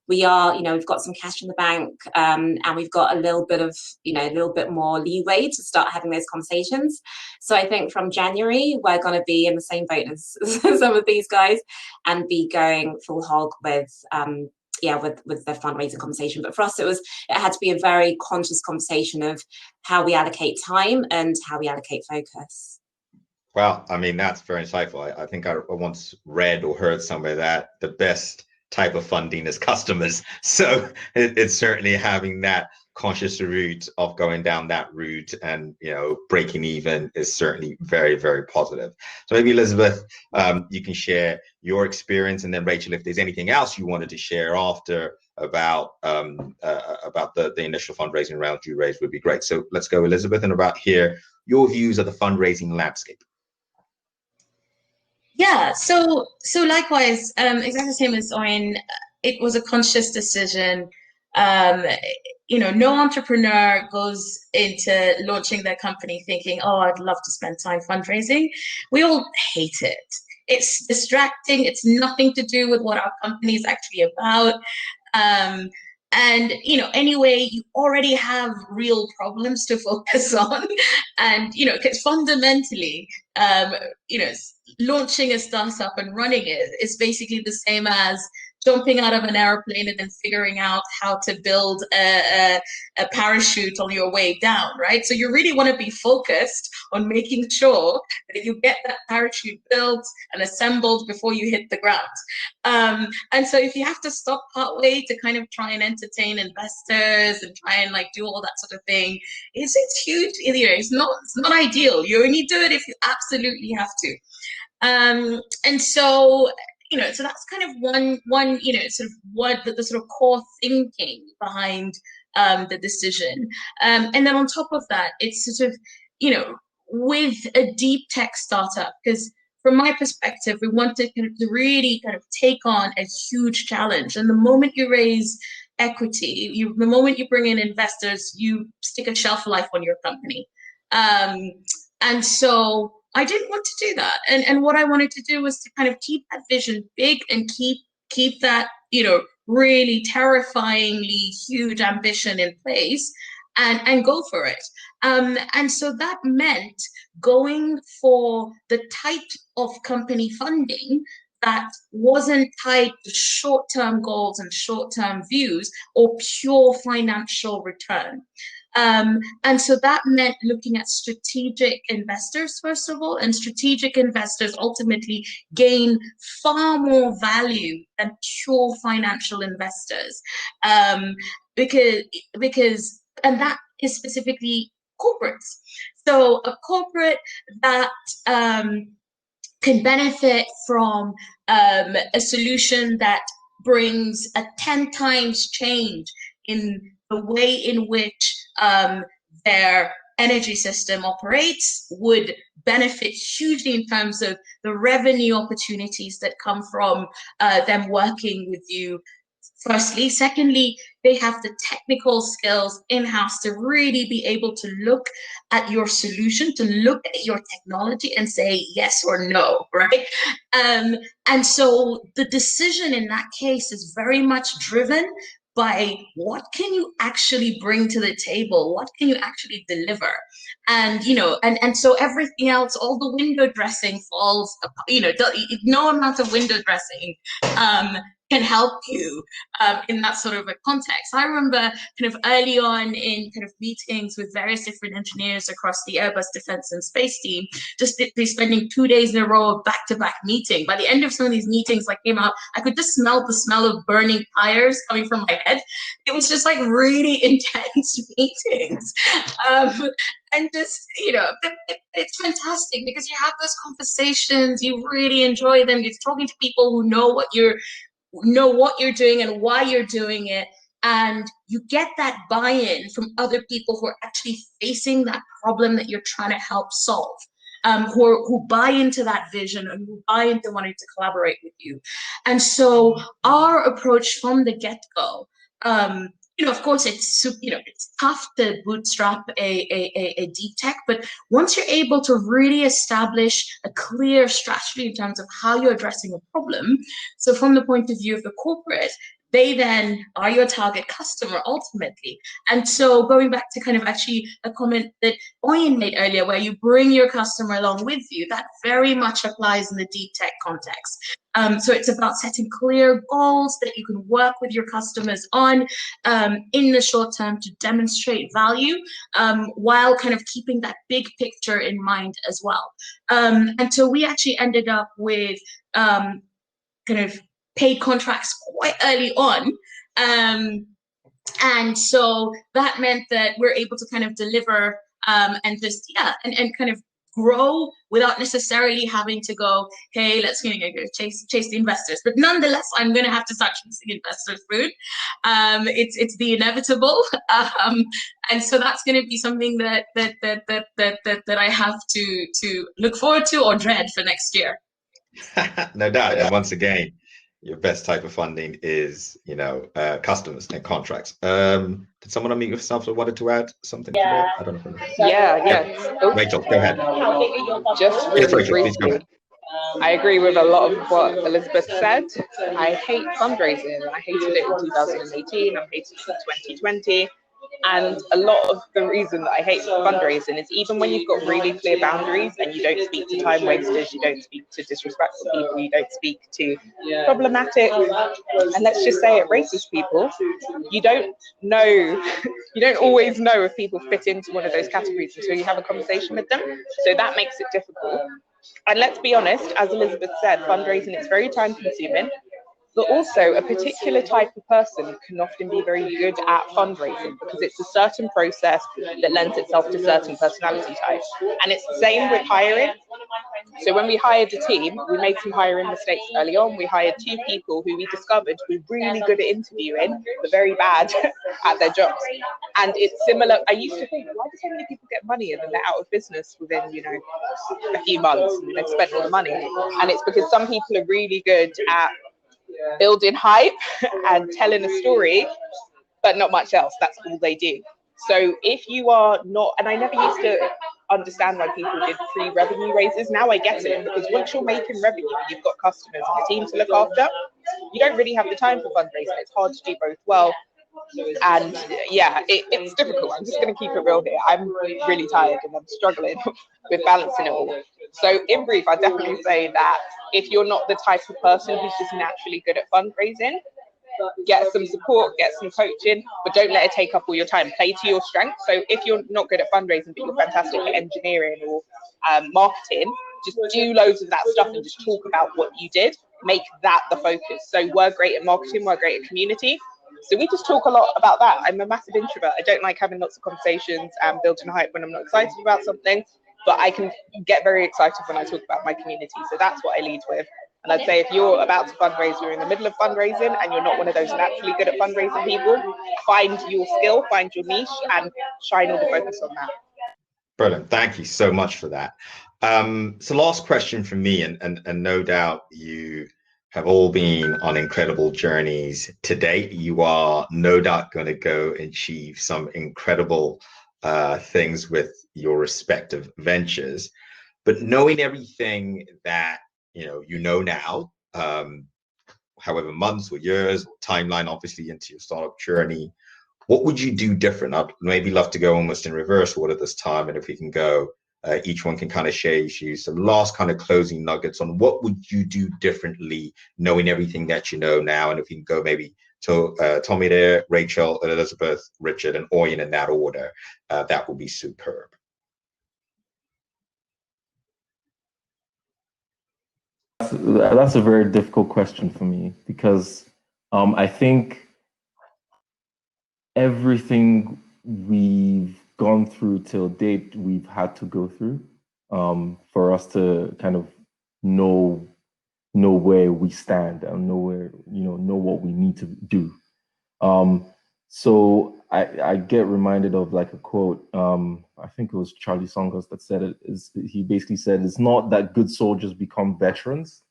We are, we've got some cash in the bank, and we've got a little bit more leeway to start having those conversations. So I think from January, we're going to be in the same boat as some of these guys and be going full hog with the fundraising conversation. But for us, it had to be a very conscious conversation of how we allocate time and how we allocate focus. Well, I mean, that's very insightful. I think I once read or heard somewhere that the best type of funding is customers. So it's certainly having that conscious route of going down that route and, breaking even is certainly very, very positive. So maybe Elizabeth, you can share your experience, and then Rachel, if there's anything else you wanted to share after about the initial fundraising round you raised would be great. So let's go, Elizabeth, and about here, your views of the fundraising landscape. Yeah, so likewise, exactly the same as Oriane, it was a conscious decision. No entrepreneur goes into launching their company thinking, oh, I'd love to spend time fundraising. We all hate it. It's distracting. It's nothing to do with what our company is actually about. And, anyway, you already have real problems to focus on. And, because fundamentally, launching a startup and running it is basically the same as jumping out of an airplane and then figuring out how to build a parachute on your way down, right? So you really want to be focused on making sure that you get that parachute built and assembled before you hit the ground. And so if you have to stop partway to kind of try and entertain investors and try and do all that sort of thing, it's huge. It's not ideal. You only do it if you absolutely have to. And so, so that's kind of one sort of what the sort of core thinking behind the decision. And then on top of that, it's sort of, with a deep tech startup, because from my perspective, we want to really take on a huge challenge. And the moment you raise equity, the moment you bring in investors, you stick a shelf life on your company. And so I didn't want to do that. And what I wanted to do was to kind of keep that vision big and keep that, really terrifyingly huge ambition in place and go for it. And so that meant going for the type of company funding that wasn't tied to short-term goals and short-term views or pure financial return. And so that meant looking at strategic investors, first of all, and strategic investors ultimately gain far more value than pure financial investors. Because that is specifically corporates. So a corporate that can benefit from a solution that brings a 10 times change in the way in which their energy system operates would benefit hugely in terms of the revenue opportunities that come from them working with you. Firstly. Secondly, they have the technical skills in-house to really be able to look at your solution, to look at your technology and say yes or no, right? And so the decision in that case is very much driven by what can you actually bring to the table? What can you actually deliver? And, you know, and so everything else, all the window dressing falls, you know, no amount of window dressing can help you in that sort of a context. I remember kind of early on in kind of meetings with various different engineers across the Airbus Defence and Space team, just be spending 2 days in a row of back-to-back meeting. By the end of some of these meetings, I came out, I could just smell the smell of burning tires coming from my head. It was just like really intense meetings. And just, you know, it's fantastic because you have those conversations, you really enjoy them, you're talking to people who know what you're doing and why you're doing it, and you get that buy-in from other people who are actually facing that problem that you're trying to help solve, who buy into that vision and who buy into wanting to collaborate with you. And so our approach from the get-go, you know, of course, it's tough to bootstrap a deep tech, but once you're able to really establish a clear strategy in terms of how you're addressing a problem, so from the point of view of the corporate, they then are your target customer ultimately. And so going back to kind of actually a comment that Oyen made earlier, where you bring your customer along with you, that very much applies in the deep tech context. So it's about setting clear goals that you can work with your customers on in the short term to demonstrate value, while kind of keeping that big picture in mind as well. And so we actually ended up with kind of paid contracts quite early on. And so that meant that we're able to kind of deliver and just, and kind of grow without necessarily having to go, hey, let's chase the investors. But nonetheless, I'm going to have to start chasing investors' food. It's the inevitable, and so that's going to be something that I have to look forward to or dread for next year. No doubt. And once again, your best type of funding is, customers and contracts. Did someone unmute yourself that wanted to add something to that? I don't know. Yeah. Oh. Rachel, go ahead. Just really briefly, please go ahead. I agree with a lot of what Elizabeth said. I hate fundraising. I hated it in 2018. I'm hating it in 2020. And a lot of the reason that I hate fundraising is even when you've got really clear boundaries and you don't speak to time wasters, you don't speak to disrespectful people, you don't speak to problematic, and let's just say it, racist people, you don't always know if people fit into one of those categories until you have a conversation with them. So that makes it difficult. And let's be honest, as Elizabeth said, fundraising is very time consuming. But also a particular type of person can often be very good at fundraising because it's a certain process that lends itself to certain personality types. And it's the same with hiring. So when we hired a team, we made some hiring mistakes early on. We hired 2 people who we discovered were really good at interviewing, but very bad at their jobs. And it's similar. I used to think, why do so many people get money and then they're out of business within, a few months and they've spent all the money? And it's because some people are really good at building hype and telling a story, but not much else. That's all they do. So if you are not, and I never used to understand why people did pre-revenue raises. Now I get it, because once you're making revenue and you've got customers and a team to look after, you don't really have the time for fundraising. It's hard to do both well. And yeah, it's difficult. I'm just going to keep it real here. I'm really tired and I'm struggling with balancing it all. So in brief, I definitely say that if you're not the type of person who's just naturally good at fundraising, get some support, get some coaching, but don't let it take up all your time. Play to your strengths. So if you're not good at fundraising, but you're fantastic at engineering or marketing, just do loads of that stuff and just talk about what you did. Make that the focus. So we're great at marketing, we're great at community. So we just talk a lot about that. I'm a massive introvert. I don't like having lots of conversations and building hype when I'm not excited about something, but I can get very excited when I talk about my community. So that's what I lead with. And I'd say if you're about to fundraise, you're in the middle of fundraising and you're not one of those naturally good at fundraising people, find your skill, find your niche and shine all the focus on that. Brilliant. Thank you so much for that. So last question from me, and no doubt you have all been on incredible journeys to date. You are no doubt going to go and achieve some incredible things with your respective ventures. But knowing everything that you know now, however months or years, timeline obviously into your startup journey, what would you do different? I'd maybe love to go almost in reverse order this time, and if we can go, each one can kind of share you some last kind of closing nuggets on what would you do differently, knowing everything that you know now, and if we can go maybe to Tommy there, Rachel, Elizabeth, Richard, and Oyen in that order, that would be superb. That's a very difficult question for me because I think everything we've gone through till date, we've had to go through for us to kind of know where we stand and know what we need to do. So I get reminded of like a quote. I think it was Charlie Songers that said it. He basically said, "It's not that good soldiers become veterans.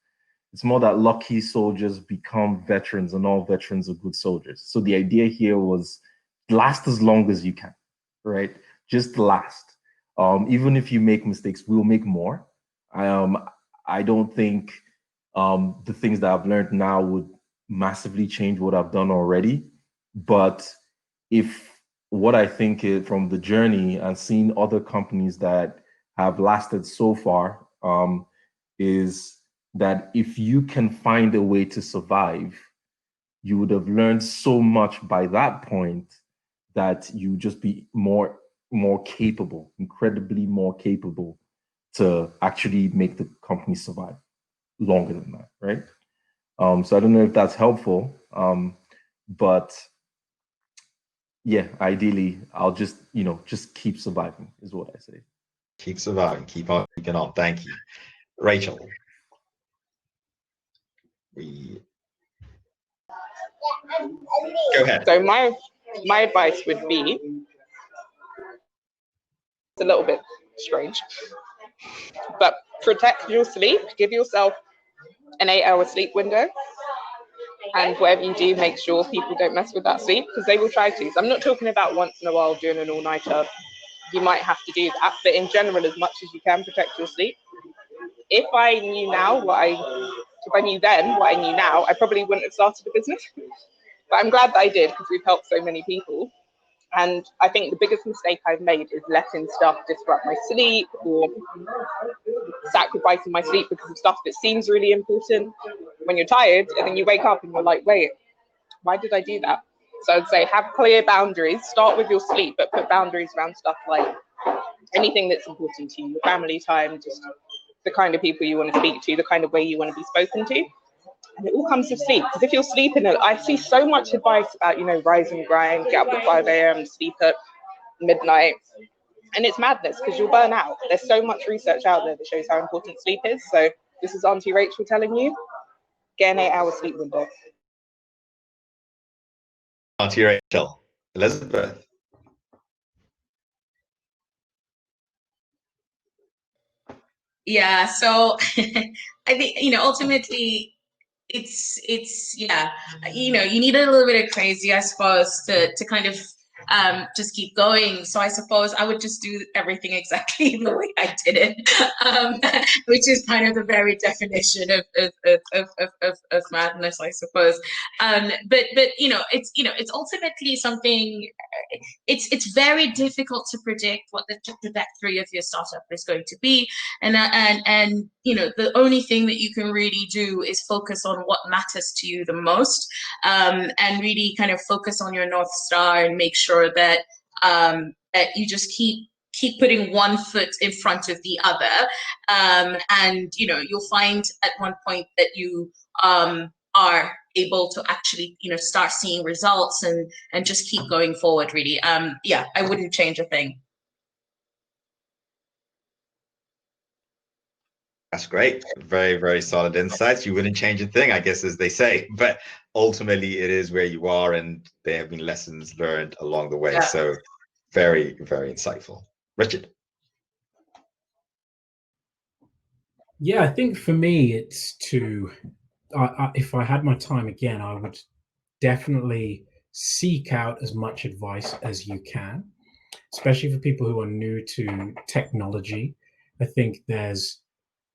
It's more that lucky soldiers become veterans, and all veterans are good soldiers." So the idea here was last as long as you can, right? Just last. Even if you make mistakes, we'll make more. I don't think the things that I've learned now would massively change what I've done already. But if what I think is from the journey and seeing other companies that have lasted so far is that if you can find a way to survive, you would have learned so much by that point that you just be more capable, incredibly more capable to actually make the company survive longer than that, right? So I don't know if that's helpful, but yeah, ideally, I'll just keep surviving is what I say. Keep surviving, keep on keeping on. Thank you, Rachel. Go ahead. So my advice would be, it's a little bit strange, but protect your sleep. Give yourself an 8-hour sleep window, and whatever you do, make sure people don't mess with that sleep, because they will try to. So I'm not talking about once in a while doing an all-nighter. You might have to do that, but in general, as much as you can, protect your sleep. If I knew now if I knew then what I knew now, I probably wouldn't have started a business. But I'm glad that I did, because we've helped so many people. And I think the biggest mistake I've made is letting stuff disrupt my sleep or sacrificing my sleep because of stuff that seems really important when you're tired, and then you wake up and you're like, wait, why did I do that? So I'd say have clear boundaries. Start with your sleep, but put boundaries around stuff like anything that's important to you, your family time, just the kind of people you want to speak to, the kind of way you want to be spoken to. And it all comes with sleep. Because if you're sleeping, I see so much advice about, rise and grind, get up at 5 a.m., sleep at midnight. And it's madness because you'll burn out. There's so much research out there that shows how important sleep is. So this is Auntie Rachel telling you, get an 8-hour sleep window. Auntie Rachel. Elizabeth. Yeah, so I think, ultimately it's yeah, you need a little bit of crazy, I suppose, to kind of just keep going. So I suppose I would just do everything exactly the way I did it, which is kind of the very definition of madness, I suppose. But it's ultimately something. It's very difficult to predict what the trajectory of your startup is going to be, and the only thing that you can really do is focus on what matters to you the most, and really kind of focus on your North Star and make sure that that you just keep putting one foot in front of the other, and you'll find at one point that you are able to actually start seeing results and just keep going forward, really. Yeah, I wouldn't change a thing. That's great. Very, very solid insights. You wouldn't change a thing, I guess, as they say, but ultimately it is where you are and there have been lessons learned along the way. Yeah. So very, very insightful. Richard. Yeah, I think for me, it's to, if I had my time again, I would definitely seek out as much advice as you can, especially for people who are new to technology. I think there's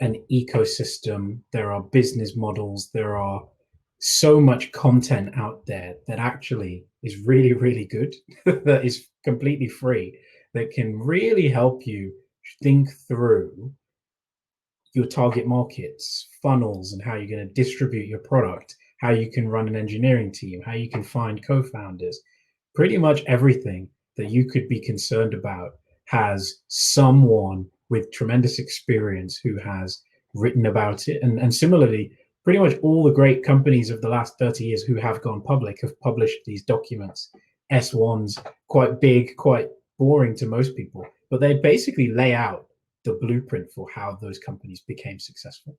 an ecosystem, there are business models, there are so much content out there that actually is really, really good, that is completely free, that can really help you think through your target markets, funnels, and how you're going to distribute your product, how you can run an engineering team, how you can find co-founders. Pretty much everything that you could be concerned about has someone with tremendous experience who has written about it. And similarly, pretty much all the great companies of the last 30 years who have gone public have published these documents, S1s, quite big, quite boring to most people, but they basically lay out the blueprint for how those companies became successful.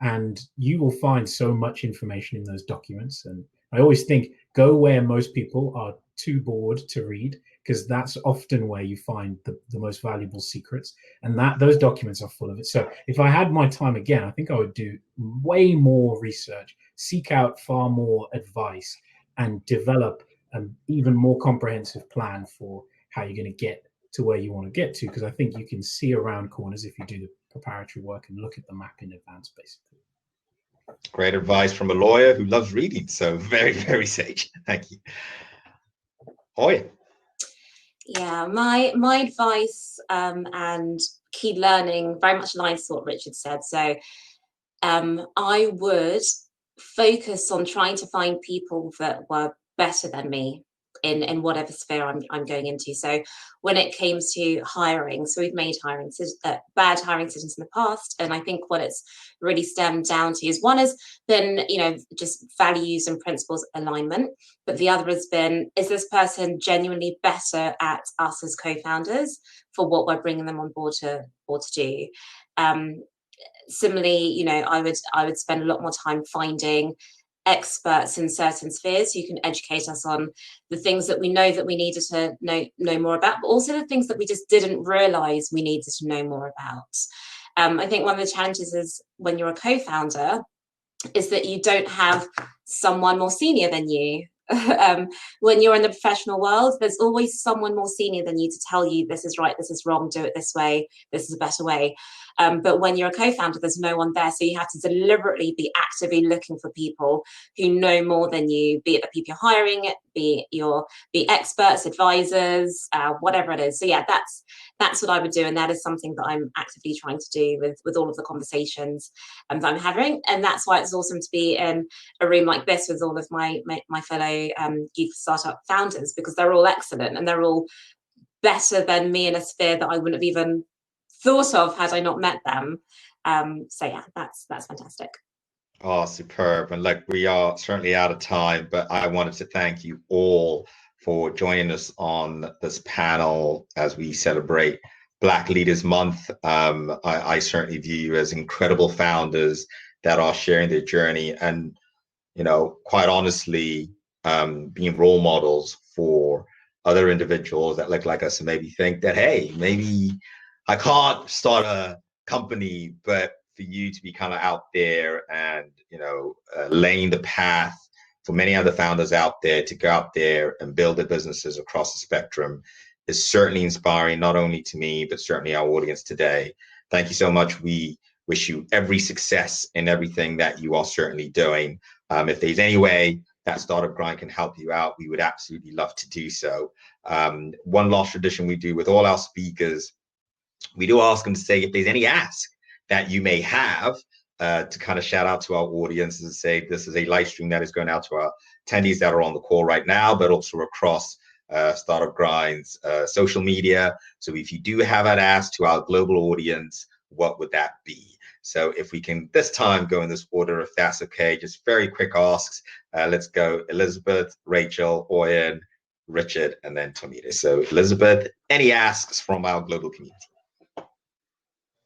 And you will find so much information in those documents. And I always think go where most people are too bored to read, because that's often where you find the most valuable secrets. And that those documents are full of it. So if I had my time again, I think I would do way more research, seek out far more advice, and develop an even more comprehensive plan for how you're going to get to where you want to get to, because I think you can see around corners if you do the preparatory work and look at the map in advance, basically. Great advice from a lawyer who loves reading. So very, very sage. Thank you. Hoya. Yeah, my advice and key learning very much aligns to what Richard said. So I would focus on trying to find people that were better than me in whatever sphere I'm going into. So when it came to hiring, so we've made bad hiring decisions in the past, and I think what it's really stemmed down to is one has been, just values and principles alignment, but the other has been, is this person genuinely better at us as co-founders for what we're bringing them on board to do? Similarly, I would spend a lot more time finding experts in certain spheres who can educate us on the things that we know that we needed to know more about, but also the things that we just didn't realize we needed to know more about. I think one of the challenges is when you're a co-founder is that you don't have someone more senior than you. When you're in the professional world, there's always someone more senior than you to tell you this is right, this is wrong, do it this way, this is a better way. But when you're a co-founder, there's no one there. So you have to deliberately be actively looking for people who know more than you, be it the people you're hiring, be experts, advisors, whatever it is. So yeah, that's what I would do. And that is something that I'm actively trying to do with all of the conversations that I'm having. And that's why it's awesome to be in a room like this with all of my fellow youth startup founders, because they're all excellent and they're all better than me in a sphere that I wouldn't have even thought of had I not met them. So yeah, that's fantastic. Oh, superb. And look, we are certainly out of time, but I wanted to thank you all for joining us on this panel as we celebrate Black Leaders Month. I certainly view you as incredible founders that are sharing their journey and, quite honestly, being role models for other individuals that look like us and maybe think that, hey, maybe I can't start a company, but for you to be kind of out there and, laying the path for many other founders out there to go out there and build their businesses across the spectrum is certainly inspiring, not only to me, but certainly our audience today. Thank you so much. We wish you every success in everything that you are certainly doing. If there's any way that Startup Grind can help you out, we would absolutely love to do so. One last tradition we do with all our speakers, we do ask them to say if there's any ask that you may have to kind of shout out to our audience and say this is a live stream that is going out to our attendees that are on the call right now, but also across Startup Grind's social media. So if you do have an ask to our global audience, what would that be? So if we can this time go in this order, if that's okay, just very quick asks. Let's go Elizabeth, Rachel, Oyen, Richard, and then Tomita. So Elizabeth, any asks from our global community?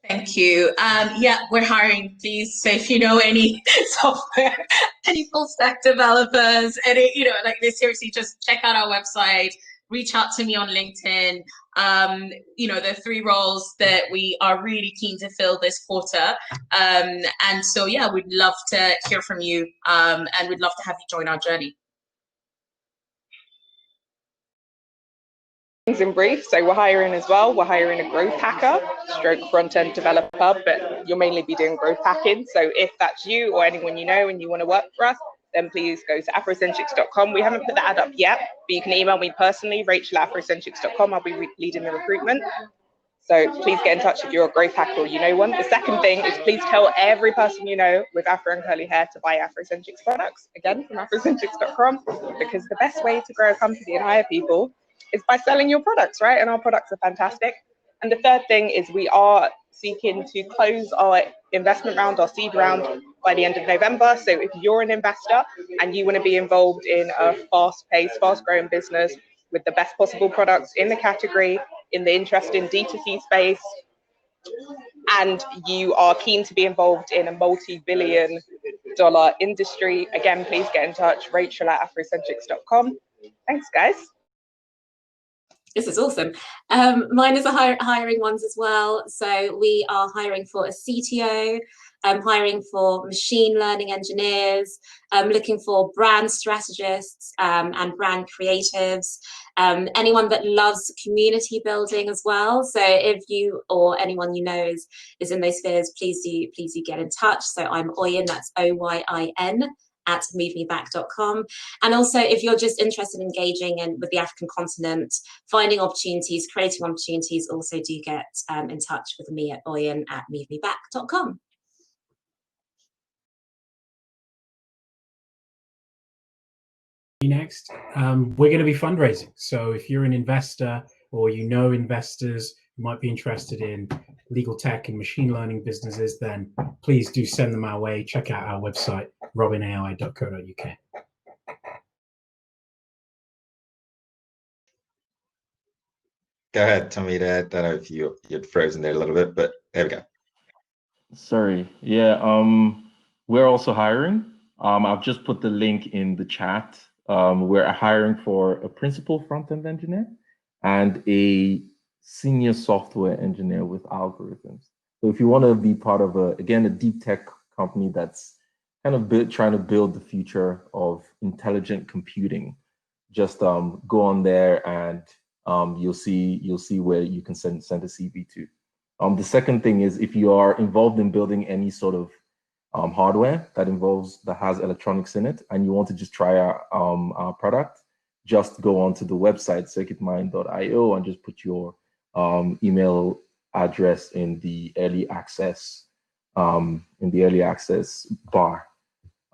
Thank you. Yeah, we're hiring, please. So if you know any software, any full stack developers, any, like this, seriously, just check out our website. reach out to me on LinkedIn. There are 3 roles that we are really keen to fill this quarter. And so, yeah, we'd love to hear from you, and we'd love to have you join our journey. In brief, so we're hiring as well. We're hiring a growth hacker, stroke front-end developer, but you'll mainly be doing growth hacking. So if that's you or anyone you know and you want to work for us, then please go to afrocentrics.com. We haven't put the ad up yet, but you can email me personally, rachel@afrocentrics.com. I'll be leading the recruitment. So please get in touch if you're a growth hacker or you know one. The second thing is please tell every person you know with afro and curly hair to buy Afrocentrics products, again, from afrocentrics.com, because the best way to grow a company and hire people is by selling your products, right? And our products are fantastic. And the third thing is we are seeking to close our investment round, our seed round, by the end of November. So if you're an investor and you want to be involved in a fast-paced, fast-growing business with the best possible products in the category, in the interesting D2C space, and you are keen to be involved in a multi-billion-dollar industry, again, please get in touch, rachel@afrocentrics.com. Thanks, guys. This is awesome. Mine is a hiring ones as well. So we are hiring for a CTO, hiring for machine learning engineers, looking for brand strategists and brand creatives, anyone that loves community building as well. So if you or anyone you know is in those spheres, please do get in touch. So I'm Oyin, that's OYIN, at movemeback.com. And also, if you're just interested in engaging with the African continent, finding opportunities, creating opportunities, also do get in touch with me at Oyin at movemeback.com. Next, we're going to be fundraising. So if you're an investor or you know investors who might be interested in legal tech and machine learning businesses, then please do send them our way. Check out our website, robinai.co.uk. Go ahead, Tommy. I don't know if you'd frozen there a little bit, but there we go. Sorry. Yeah. We're also hiring. I've just put the link in the chat. We're hiring for a principal front-end engineer and a senior software engineer with algorithms. So if you want to be part of a deep tech company that's kind of trying to build the future of intelligent computing, just go on there and you'll see where you can send a CV to. The second thing is, if you are involved in building any sort of hardware that has electronics in it, and you want to just try our product, just go onto the website circuitmind.io and just put your email address in the early access bar,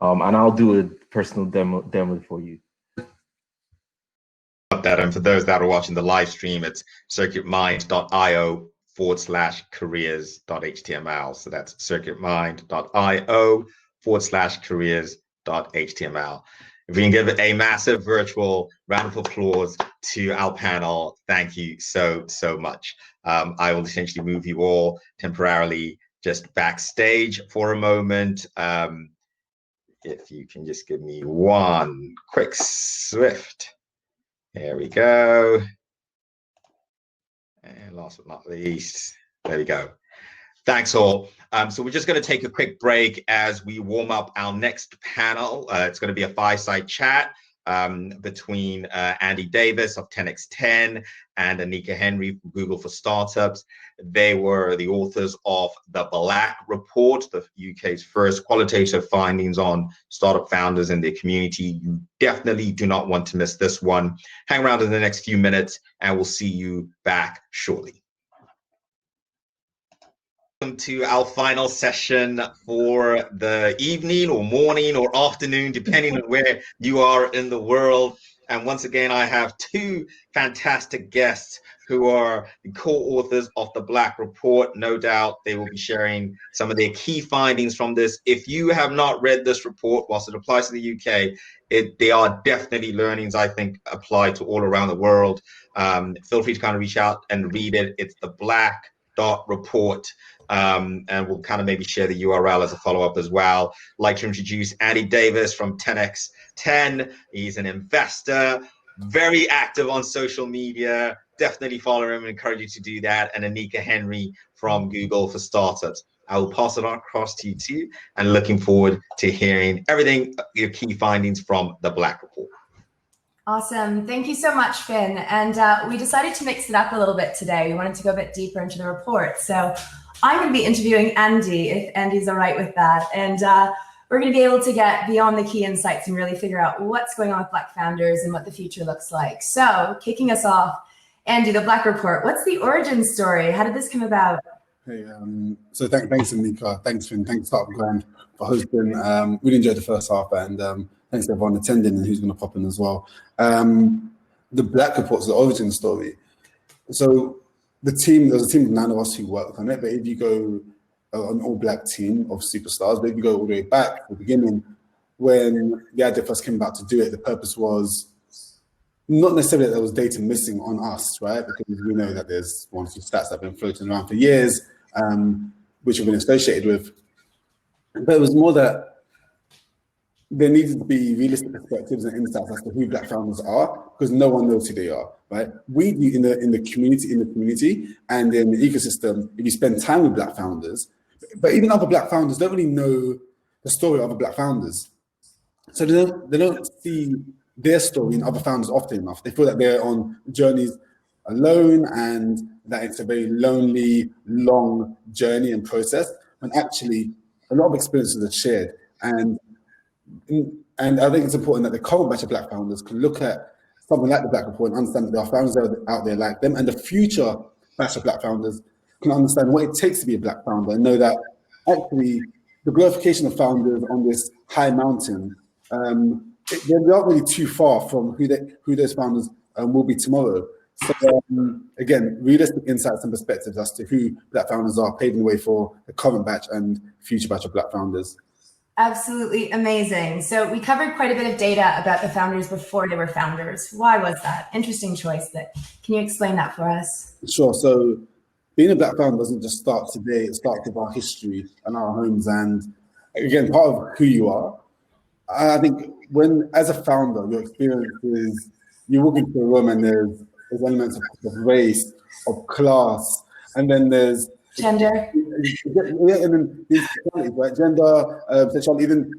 and I'll do a personal demo for you. That, and for those that are watching the live stream, it's circuitmind.io/careers.html. So that's circuitmind.io/careers.html. If we can give it a massive virtual round of applause to our panel, thank you so much. I will essentially move you all temporarily just backstage for a moment. If you can just give me one quick swift. There we go. And last but not least, there we go. Thanks all. So we're just going to take a quick break as we warm up our next panel. It's going to be a fireside chat between Andy Davis of 10x10 and Anika Henry from Google for Startups. They were the authors of The Black Report, the UK's first qualitative findings on startup founders and their community. You definitely do not want to miss this one. Hang around in the next few minutes and we'll see you back shortly. Welcome to our final session for the evening or morning or afternoon, depending on where you are in the world. And once again, I have two fantastic guests who are the co-authors of The Black Report. No doubt they will be sharing some of their key findings from this. If you have not read this report, whilst it applies to the UK, they are definitely learnings I think apply to all around the world. Feel free to kind of reach out and read it. It's The Black Report. And we'll kind of maybe share the URL as a follow-up as well. I'd like to introduce Andy Davis from 10x10. He's an investor, very active on social media. Definitely follow him and encourage you to do that. And Anika Henry from Google for Startups. I will pass it on across to you too, and looking forward to hearing everything, your key findings from the Black Report. Awesome. Thank you so much, Finn. And we decided to mix it up a little bit today. We wanted to go a bit deeper into the report. So I'm going to be interviewing Andy, if Andy's all right with that. And we're going to be able to get beyond the key insights and really figure out what's going on with Black founders and what the future looks like. So kicking us off, Andy, the Black Report, what's the origin story? How did this come about? Hey, so thanks, Anika. Thanks, Finn. Thanks, Startup Grind, for hosting. Really enjoyed the first half, and thanks to everyone attending and who's going to pop in as well. The Black Report's the origin story. So there's a team of 9 of us who worked on it, but if you go an all-Black team of superstars, but if you go all the way back to the beginning, when the idea first came about to do it, the purpose was not necessarily that there was data missing on us, right? Because we know that there's one or two stats that have been floating around for years, which we've been associated with. But it was more that there needed to be realistic perspectives and insights as to who Black founders are, because no one knows who they are, right? We do in the community and in the ecosystem, if you spend time with Black founders, but even other Black founders don't really know the story of other Black founders. So they don't see their story in other founders often enough. They feel that they're on journeys alone and that it's a very lonely, long journey and process, when actually a lot of experiences are shared. And I think it's important that the current batch of Black founders can look at something like the Black Report and understand that there are founders out there like them, and the future batch of Black founders can understand what it takes to be a Black founder and know that actually the glorification of founders on this high mountain, they're not really too far from who those founders will be tomorrow. So again, realistic insights and perspectives as to who Black founders are, paving the way for the current batch and future batch of Black founders. Absolutely amazing. So we covered quite a bit of data about the founders before they were founders. Why was that? Interesting choice. Can you explain that for us? Sure. So being a Black founder doesn't just start today. It starts with our history and our homes. And again, part of who you are. I think as a founder, your experience is you walk into a room and there's elements of race, of class, and then there's gender. Yeah, and then these right? Gender, sexuality, then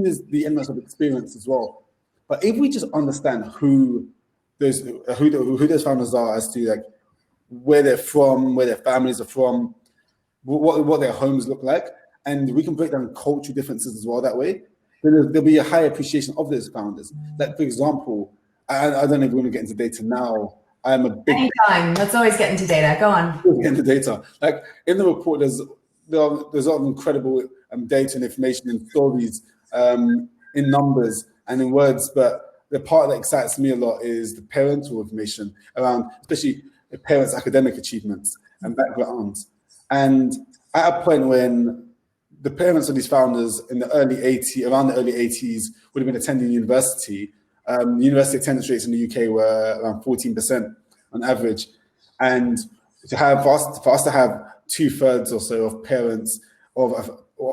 there's the elements of experience as well. But if we just understand who those founders are, as to like where they're from, where their families are from, what their homes look like, and we can break down cultural differences as well that way, then there'll be a high appreciation of those founders. Like, for example, I don't know if we want to get into data now. I'm a big anytime. Let's always get into data. Go on. Get into data. Like in the report, there's a lot of incredible data and information and stories in numbers and in words. But the part that excites me a lot is the parental information around, especially the parents' academic achievements and backgrounds. And at a point when the parents of these founders in the around the early 80s would have been attending university. University attendance rates in the UK were around 14% on average. And for us to have 2/3 or so of parents or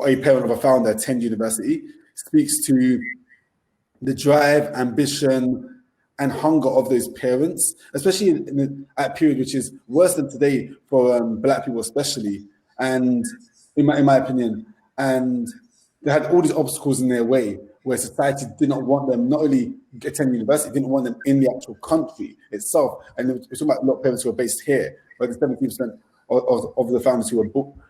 a parent of a founder attend university speaks to the drive, ambition, and hunger of those parents, especially at a period which is worse than today for Black people especially, and in my opinion. And they had all these obstacles in their way where society did not want them not only attending university, didn't want them in the actual country itself. And we're talking about a lot of parents who are based here, but there's 17% of the founders who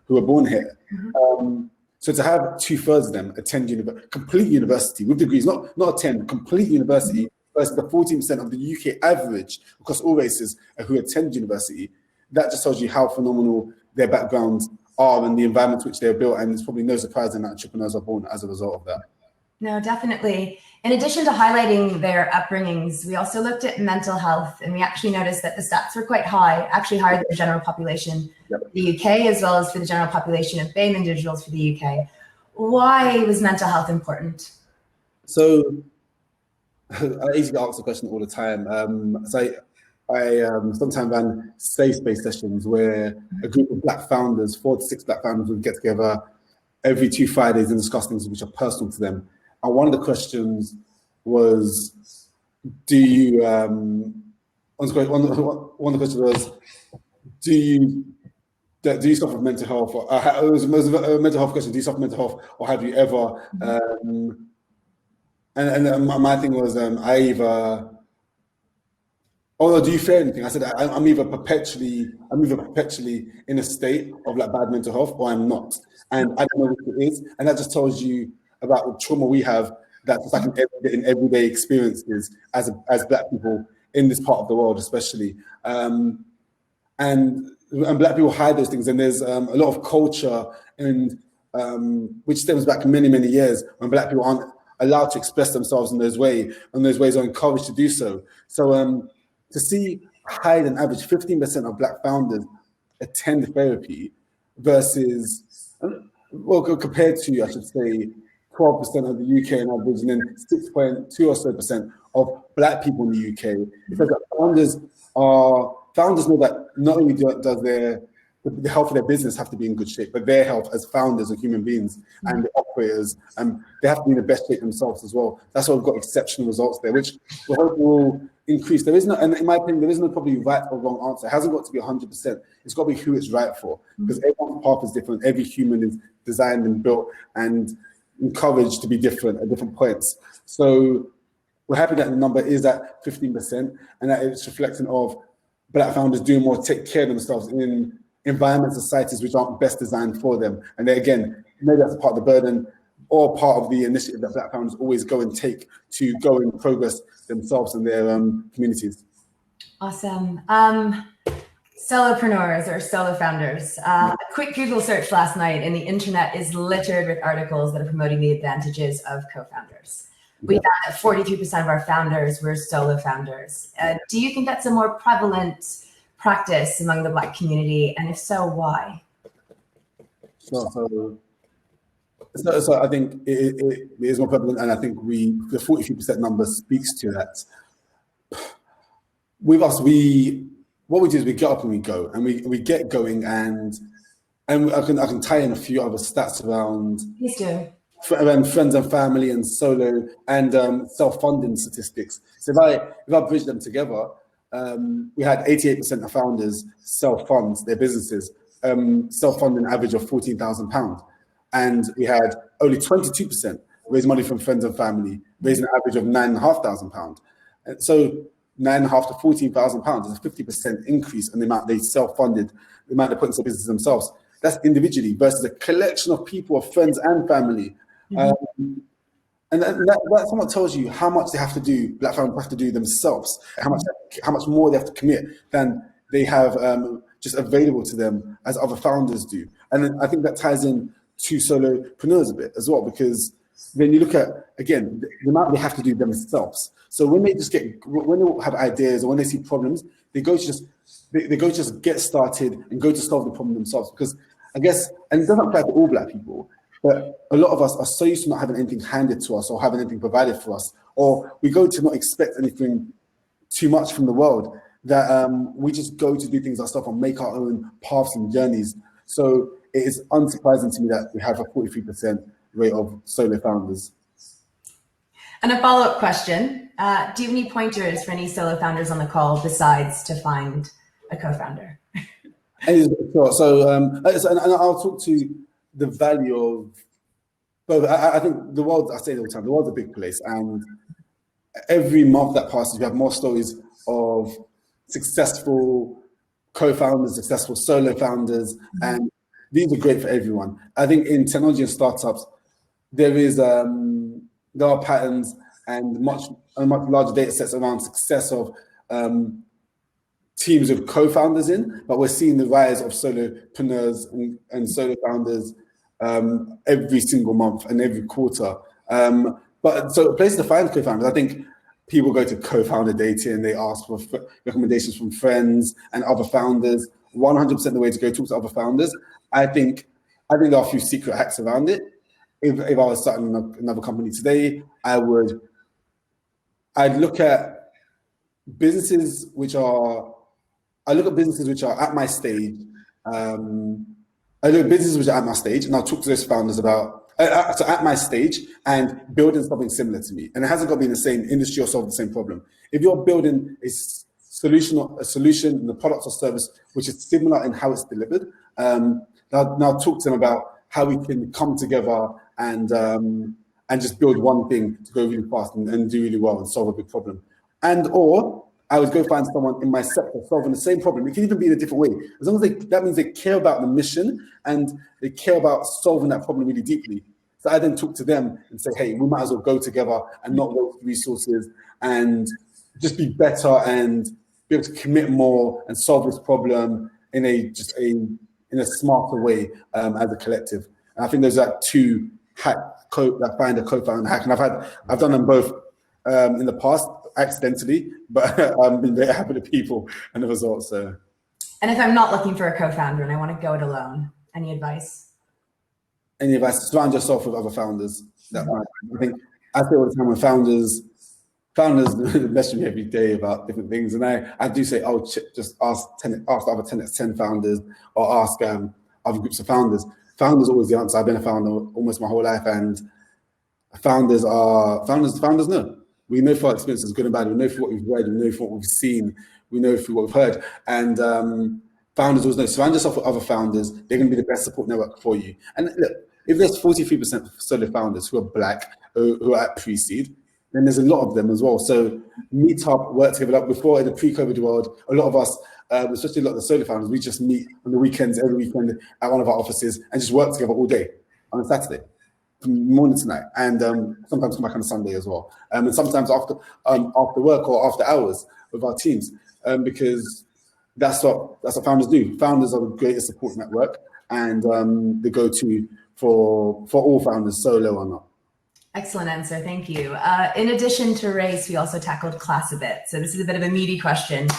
were born here. Mm-hmm. So to have 2/3 of them attend complete university with degrees, not attend, complete university, versus the 14% of the UK average across all races who attend university, that just tells you how phenomenal their backgrounds are and the environment which they're built. And it's probably no surprise that entrepreneurs are born as a result of that. No, definitely. In addition to highlighting their upbringings, we also looked at mental health, and we actually noticed that the stats were quite high, actually higher than the general population of the UK, as well as for the general population of BAME individuals for the UK. Why was mental health important? So I easily get asked the question all the time. I sometimes ran safe space sessions where a group of Black founders, 4 to 6 Black founders, would get together every 2 Fridays and discuss things which are personal to them. And one of the questions was, do you, one of the questions was, do you suffer from mental health? Or, it was a mental health question. Do you suffer from mental health, or have you ever? And my thing was, I either. Oh no, do you fear anything? I said I'm either perpetually in a state of like bad mental health, or I'm not, and I don't know what it is. And that just tells you about the trauma we have. That's like in everyday experiences as Black people in this part of the world, especially. And Black people hide those things, and there's a lot of culture which stems back many, many years when Black people aren't allowed to express themselves in those ways, and those ways are encouraged to do so. So to see higher than average 15% of Black founders attend therapy versus, well, compared to, I should say, 12% of the UK on average, and then 6.2 or so% of Black people in the UK. Because founders know that not only does the health of their business have to be in good shape, but their health as founders and human beings and the operators, they have to be in the best shape themselves as well. That's why we've got exceptional results there, which we hope will increase. There is no, and in my opinion, there is no probably right or wrong answer. It hasn't got to be 100%. It's got to be who it's right for, because everyone's path is different. Every human is designed and built and encouraged to be different at different points. So we're happy that the number is at 15%, and that it's reflecting of Black founders doing more, take care of themselves in environments, societies which aren't best designed for them. And then again, maybe that's part of the burden or part of the initiative that Black founders always go and take to go and progress themselves and their communities. Awesome. Solopreneurs or solo founders. A quick Google search last night and the internet is littered with articles that are promoting the advantages of co-founders. We found that 42% of our founders were solo founders. Do you think that's a more prevalent practice among the Black community? And if so, why? So I think it is more prevalent, and I think the 43% number speaks to that. With us, what we do is we get up and we go, and we get going, and I can tie in a few other stats around. Please do. Around friends and family and solo and self-funding statistics. So if I bridge them together, we had 88% of founders self-fund their businesses, self-fund an average of £14,000. And we had only 22% raise money from friends and family, raising an average of £9,500. So £9,500 to £14,000 is a 50% increase in the amount they self-funded, the amount they put into business themselves. That's individually versus a collection of people, of friends and family. And that somewhat tells you how much they have to do, Black founders have to do themselves, how much more they have to commit than they have just available to them as other founders do. And then I think that ties in to solopreneurs a bit as well, because then you look at, again, the amount they have to do themselves. So when they have ideas or when they see problems, they go to just get started and go to solve the problem themselves. Because I guess, and it doesn't apply to all Black people, but a lot of us are so used to not having anything handed to us or having anything provided for us, or we go to not expect anything too much from the world, that we just go to do things ourselves and make our own paths and journeys. So it is unsurprising to me that we have a 43% rate of solo founders. And a follow-up question, do you have any pointers for any solo founders on the call besides to find a co-founder? Sure. So, and I'll talk to the value of both. I think the world, I say it all the time, the world's a big place, and every month that passes, we have more stories of successful co-founders, successful solo founders, and these are great for everyone. I think in technology and startups, there are patterns and much larger data sets around success of teams of co-founders but we're seeing the rise of solopreneurs and solo founders every single month and every quarter. But so places to find co-founders, I think people go to co-founder dating and they ask for recommendations from friends and other founders. 100% the way to go, talk to other founders. I think there are a few secret hacks around it. If I was starting another company today, I'd look at businesses which are at my stage. I look at businesses which are at my stage, and I'll talk to those founders about So at my stage and building something similar to me. And it hasn't got to be in the same industry or solve the same problem. If you're building a solution in the product or service which is similar in how it's delivered, now talk to them about how we can come together and just build one thing to go really fast and do really well and solve a big problem. Or I would go find someone in my sector solving the same problem. It can even be in a different way. As long as that means they care about the mission and they care about solving that problem really deeply. So I then talk to them and say, hey, we might as well go together and not waste resources and just be better and be able to commit more and solve this problem in a smarter way as a collective. And I think there's like two find a co-founder hack, and I've done them both in the past accidentally, but I've been very happy with people and the results. So. And if I'm not looking for a co-founder and I want to go it alone, any advice? Any advice? Surround yourself with other founders. I think I say all the time when founders message me every day about different things, and I do say, oh, just ask other 10 founders or ask other groups of founders. Founders are always the answer. I've been a founder almost my whole life, and founders know. We know for our experiences, good and bad. We know for what we've read. We know for what we've seen. We know for what we've heard. And founders always know. Surround yourself with other founders. They're going to be the best support network for you. And look, if there's 43% of solo founders who are Black, who are at pre-seed, then there's a lot of them as well. So meet up, work together. Like before, in the pre-COVID world, a lot of us, especially a lot of the solo founders, we just meet on the weekends, every weekend at one of our offices and just work together all day on a Saturday, from morning to night, and sometimes come back on a Sunday as well. And sometimes after work or after hours with our teams, because that's what founders do. Founders are the greatest support network and the go-to for all founders, solo or not. Excellent answer, thank you. In addition to race, we also tackled class a bit. So this is a bit of a meaty question.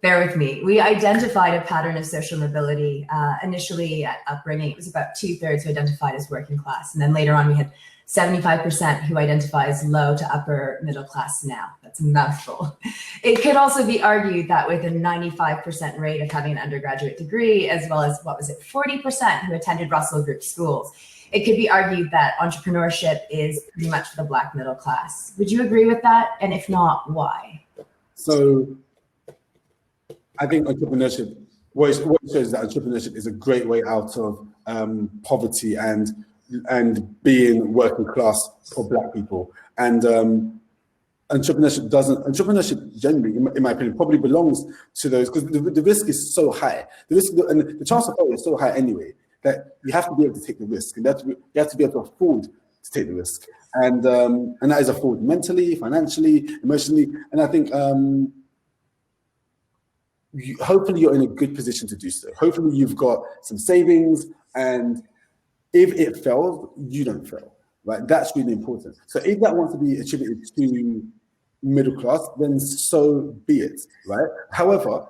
Bear with me. We identified a pattern of social mobility. Initially at upbringing, it was about 2/3 who identified as working class. And then later on, we had 75% who identify as low to upper middle class now. That's a mouthful. It could also be argued that with a 95% rate of having an undergraduate degree, as well as, 40% who attended Russell Group schools, it could be argued that entrepreneurship is pretty much for the Black middle class. Would you agree with that? And if not, why? So I think entrepreneurship, what it shows is that entrepreneurship is a great way out of poverty and being working class for Black people. And entrepreneurship generally, in my opinion, probably belongs to those, because the risk is so high. The risk and the chance of failure is so high anyway, that you have to be able to take the risk, and you have to be able to afford to take the risk. And that is afford mentally, financially, emotionally. And I think hopefully you're in a good position to do so. Hopefully you've got some savings, and if it fails, you don't fail, right? That's really important. So if that wants to be attributed to middle class, then so be it, right? However,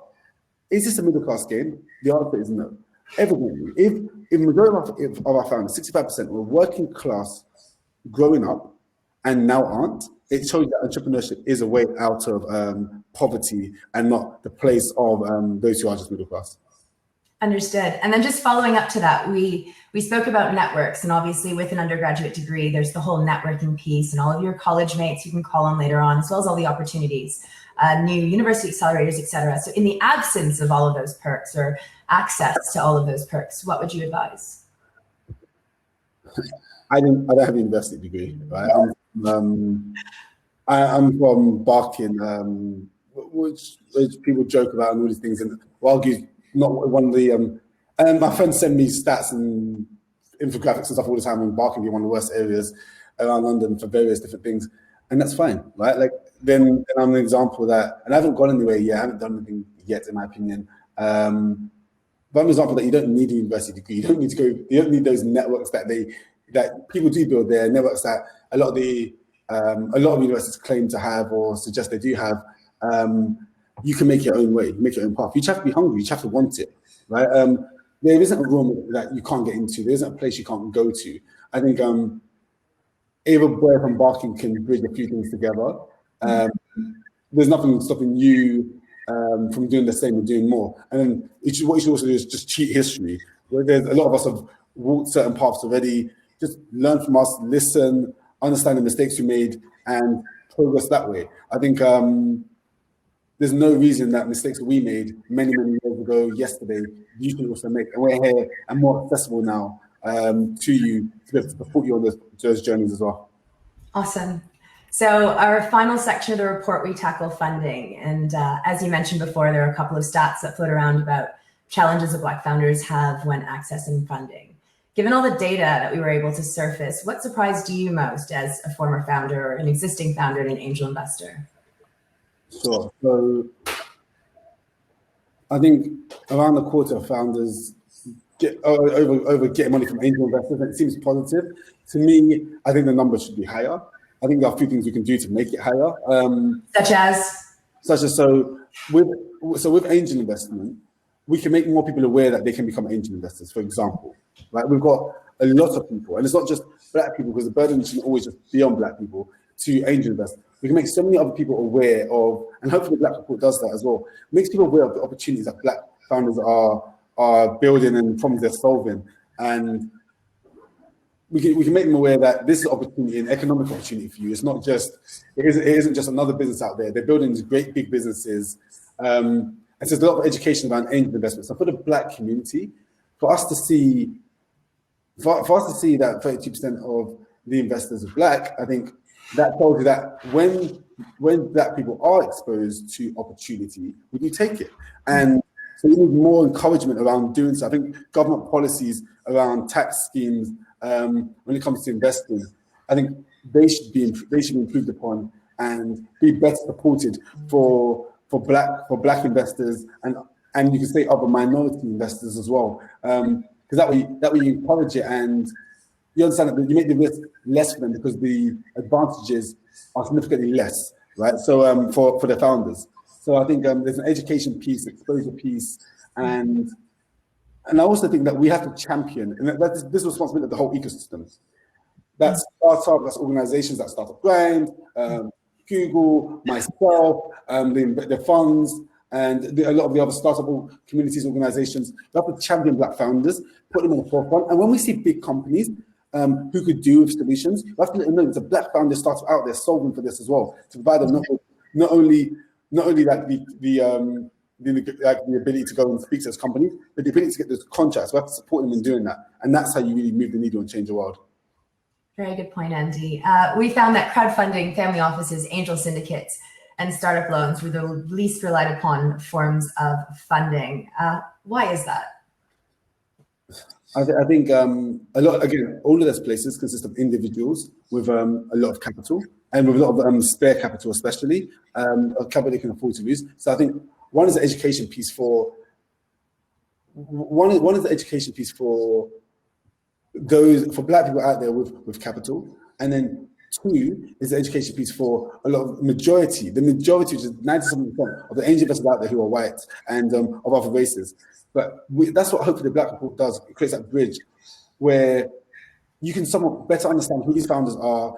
is this a middle class game? The answer is no. Evidently, if majority of our founders, 65%, were working class growing up and now aren't, it shows that entrepreneurship is a way out of poverty and not the place of those who are just middle class. Understood. And then just following up to that, we spoke about networks, and obviously with an undergraduate degree, there's the whole networking piece and all of your college mates you can call on later on, as well as all the opportunities, new university accelerators, et cetera. So in the absence of all of those perks or access to all of those perks, what would you advise? I don't have a university degree, right? I'm from Barking, which people joke about and all these things, and argue not one of the. My friends send me stats and infographics and stuff all the time, and Barking being one of the worst areas around London for various different things, and that's fine, right? Like then I'm an example of that, and I haven't gone anywhere yet. I haven't done anything yet, in my opinion. But I'm an example that you don't need a university degree. You don't need to go. You don't need those networks that people do build there. Networks that a lot of universities claim to have or suggest they do have. You can make your own way, make your own path. You just have to be hungry. You just have to want it, right? There isn't a room that you can't get into. There isn't a place you can't go to. I think if a boy from Barking can bridge a few things together, there's nothing stopping you from doing the same and doing more. And then what you should also do is just cheat history. Where there's a lot of us have walked certain paths already. just learn from us, listen, understand the mistakes we made, and progress that way. I think there's no reason that mistakes that we made many years ago, yesterday, you should also make. And we're here and more accessible now to you to be able to support you on those journeys as well. Awesome. So our final section of the report, we tackle funding. And as you mentioned before, there are a couple of stats that float around about challenges that Black founders have when accessing funding. Given all the data that we were able to surface, what surprised you most as a former founder or an existing founder and an angel investor? Sure. So I think around a quarter of founders get over getting money from angel investors, and it seems positive. To me, I think the number should be higher. I think there are a few things we can do to make it higher. Such as with angel investment, we can make more people aware that they can become angel investors, for example. Right? We've got a lot of people, and it's not just Black people, because the burden shouldn't always just be on Black people to angel invest. We can make so many other people aware of, and hopefully the Black Report does that as well, makes people aware of the opportunities that Black founders are building and problems they're solving. And we can make them aware that this is an opportunity, an economic opportunity for you. It's not just, it isn't just another business out there. They're building these great big businesses. And so there's a lot of education around angel investment. So for the Black community, for us to see that 32% of the investors are Black, I think that tells you that when Black people are exposed to opportunity, we do take it. And so we need more encouragement around doing so. I think government policies around tax schemes, when it comes to investing, I think they should be improved upon and be better supported for Black investors, and you can say other minority investors as well, because that way you encourage it and you understand that you make the risk less for them because the advantages are significantly less, right? So for the founders. So I think there's an education piece, exposure piece, and I also think that we have to champion, and that's this responsibility of the whole ecosystem. That's startup, that's organizations, that Startup Grind, Google, myself, the funds, and a lot of the other startup communities, organizations. We have to champion Black founders, put them on the forefront. And when we see big companies who could do with solutions, we have to let them know there's a Black founder startup out there solving for this as well, to provide them not only like the ability to go and speak to those companies, but the ability to get those contracts. We have to support them in doing that. And that's how you really move the needle and change the world. Very good point, Andy. We found that crowdfunding, family offices, angel syndicates, and startup loans were the least relied upon forms of funding. Why is that? I think all of those places consist of individuals with a lot of capital and with a lot of spare capital, especially capital they can afford to use. So I think one is the education piece for Black people out there with capital, and then two is the education piece for a lot of the majority, which is 97% of the angel investors out there who are white and of other races. But that's what hopefully the Black Report does. It creates that bridge where you can somewhat better understand who these founders are,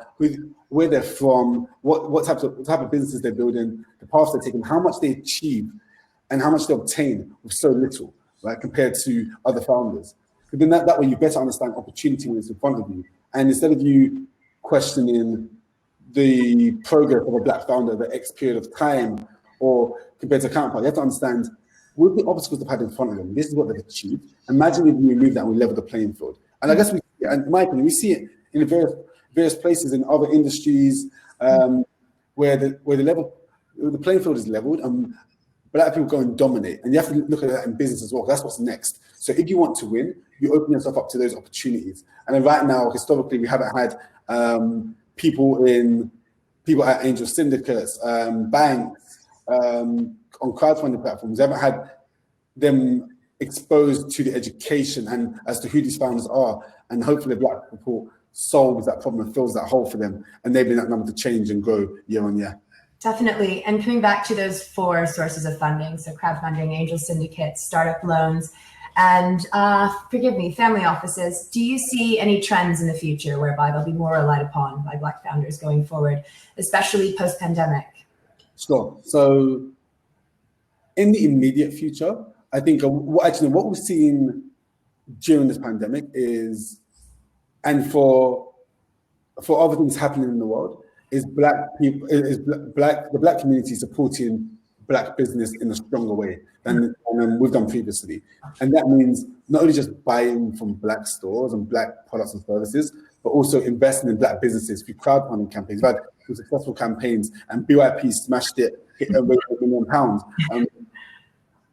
where they're from, what type of businesses they're building, the paths they're taking, how much they achieve, and how much they obtain with so little, right, compared to other founders. But then that way you better understand opportunity when it's in front of you. And instead of you questioning the progress of a Black founder over X period of time or compared to a counterpart, you have to understand with the obstacles they've had in front of them, this is what they've achieved. Imagine if we remove that and we level the playing field. And I guess in my opinion, we see it in various places in other industries where the playing field is leveled and Black people go and dominate. And you have to look at that in business as well. That's what's next. So if you want to win, you open yourself up to those opportunities. And then right now, historically, we haven't had people at angel syndicates, banks, on crowdfunding platforms. We haven't had them exposed to the education and as to who these founders are. And hopefully the Black Report solves that problem and fills that hole for them, enabling that number to change and grow year on year. Definitely. And coming back to those four sources of funding, so crowdfunding, angel syndicates, startup loans, and forgive me, family offices, do you see any trends in the future whereby they'll be more relied upon by Black founders going forward, especially post-pandemic? Sure. So in the immediate future, I think what we've seen during this pandemic is and for other things happening in the world, is the Black community supporting Black business in a stronger way than we've done previously. And that means not only just buying from Black stores and Black products and services, but also investing in Black businesses through crowdfunding campaigns. We've had some successful campaigns, and BYP smashed it, hit over £1 million.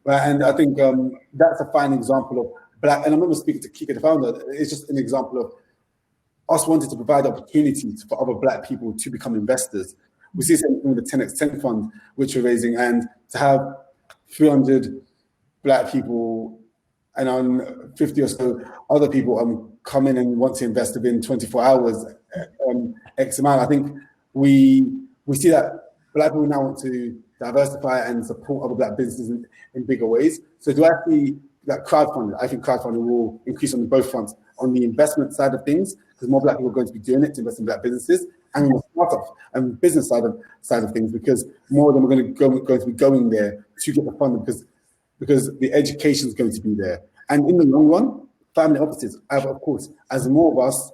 And I think that's a fine example of Black, and I remember speaking to Kika, the founder, it's just an example of us wanting to provide opportunities for other Black people to become investors. We see something with the 10x 10 fund, which we're raising, and to have 300 Black people and on 50 or so other people come in and want to invest within 24 hours, X amount. I think we see that Black people now want to diversify and support other Black businesses in bigger ways. So do I see that crowdfunding? I think crowdfunding will increase on both fronts. On the investment side of things, because more Black people are going to be doing it to invest in Black businesses, and on the startup and business side of things, because more of them are going to be going there to get the funding, because the education is going to be there. And in the long run, family offices, of course, as more of us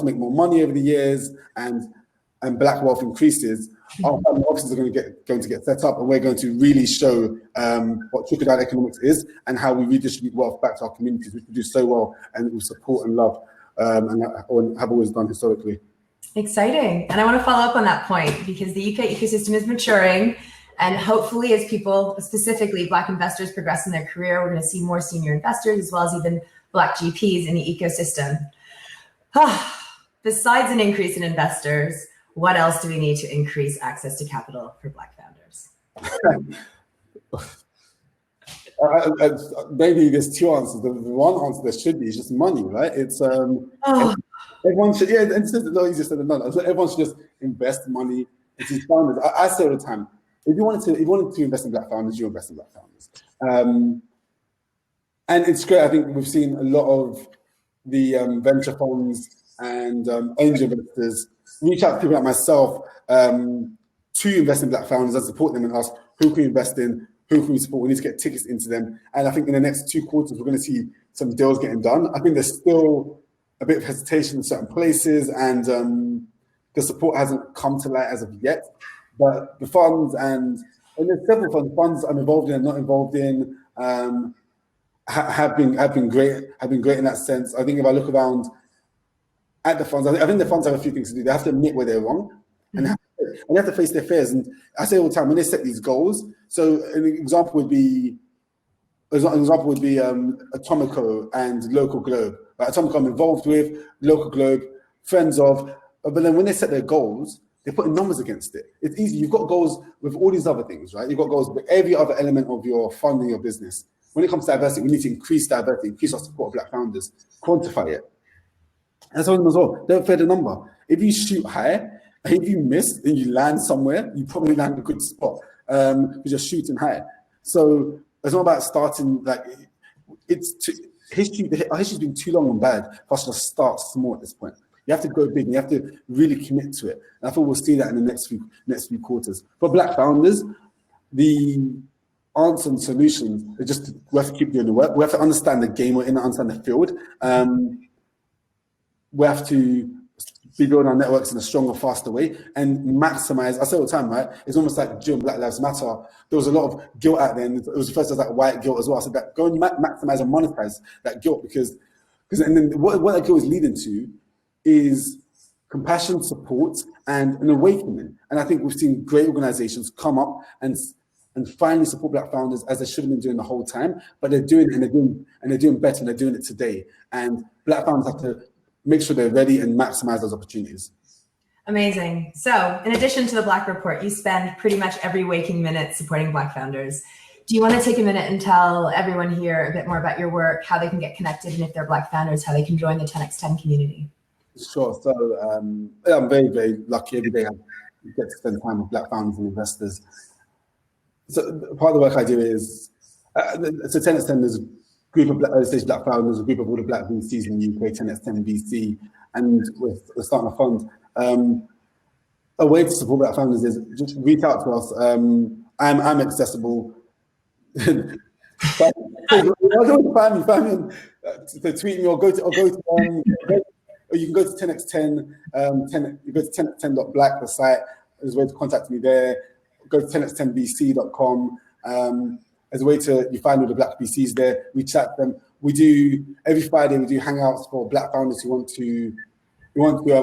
make more money over the years and Black wealth increases, our family offices are going to get set up, and we're going to really show what trickle-down economics is and how we redistribute wealth back to our communities, which we do so well and we support and love and have always done historically. Exciting. And I want to follow up on that point, because the UK ecosystem is maturing, and hopefully as people, specifically Black investors, progress in their career, we're going to see more senior investors as well as even Black GPs in the ecosystem. Besides an increase in investors, what else do we need to increase access to capital for Black founders? Maybe there's two answers. The one answer there should be is just money, right? It's everyone should, and it's not easier said than done. Everyone should just invest money into these founders. I say all the time, if you wanted to invest in Black founders, you invest in Black founders. And it's great. I think we've seen a lot of the venture funds and angel investors reach out to people like myself to invest in Black founders and support them and ask, who can we invest in, who can we support? We need to get tickets into them. And I think in the next 2 quarters, we're going to see some deals getting done. I think there's still a bit of hesitation in certain places, and the support hasn't come to light as of yet. But the funds, and there's several funds I'm involved in and not involved in, have been great in that sense. I think if I look around at the funds, I think the funds have a few things to do. They have to admit where they're wrong, and they have to face their fears. And I say all the time, when they set these goals, so an example would be Atomico and Local Globe. Right? Atomico I'm involved with, Local Globe, friends of, but then when they set their goals, they put numbers against it. It's easy. You've got goals with all these other things, right? You've got goals with every other element of your fund and your business. When it comes to diversity, we need to increase diversity, increase our support of Black founders, quantify it. That's all as well. Don't fear the number. If you shoot high, and if you miss and you land somewhere, you probably land a good spot because you're shooting high. So it's not about starting history's been too long and bad for us to start small at this point. You have to go big. You have to really commit to it. And I thought we'll see that in the next few quarters. For Black founders, the answer and solutions are just we have to keep doing the work. We have to understand the game we're in, understand the field. We have to be building our networks in a stronger, faster way and maximize. I say all the time, right? It's almost like during Black Lives Matter, there was a lot of guilt out there, and it was first as like white guilt as well. I said that go and maximize and monetize that guilt because and then what that guilt is leading to is compassion, support, and an awakening. And I think we've seen great organizations come up and finally support Black founders as they should have been doing the whole time, but they're doing it and they're doing better, and they're doing it today. And Black founders have to make sure they're ready and maximize those opportunities. Amazing. So in addition to the Black Report, you spend pretty much every waking minute supporting Black founders. Do you want to take a minute and tell everyone here a bit more about your work, how they can get connected, and if they're Black founders, how they can join the 10x10 community? Sure. So I'm very, very lucky. Every day I get to spend time with Black founders and investors. So part of the work I do is, so 10x10 is a group of early-stage Black founders, a group of all the Black VCs in the UK, 10x10 VC, and we're starting a fund. A way to support Black founders is just reach out to us. I'm accessible But, find me to tweet me or go to or you can go to 10x10, you go to 10x10.black, the site. There's a way to contact me there. Go to 10x10vc.com. As a way to, you find all the Black VCs there. We chat them. We do, every Friday, we do hangouts for Black founders who want to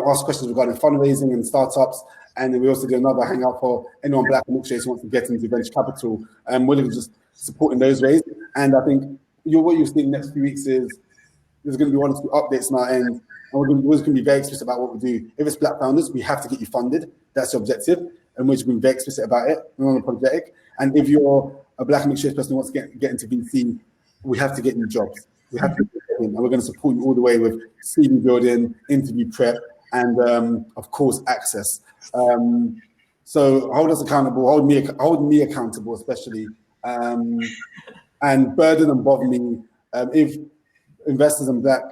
ask questions regarding fundraising and startups. And then we also do another hangout for anyone Black and mixed race who wants to get into venture capital. We're looking just support in those ways. And I think what you'll see in the next few weeks is there's going to be 1 or 2 updates on our end. And we're going to be very explicit about what we do. If it's Black founders, we have to get you funded. That's the objective. And we're just being very explicit about it. We're unapologetic. And if you're a Black and mixed race person who wants to get into VC, we have to get you jobs. We have to get you in, and we're going to support you all the way with CV building, interview prep, and of course access. So hold us accountable, hold me accountable, especially, and burden and bother me. If investors and black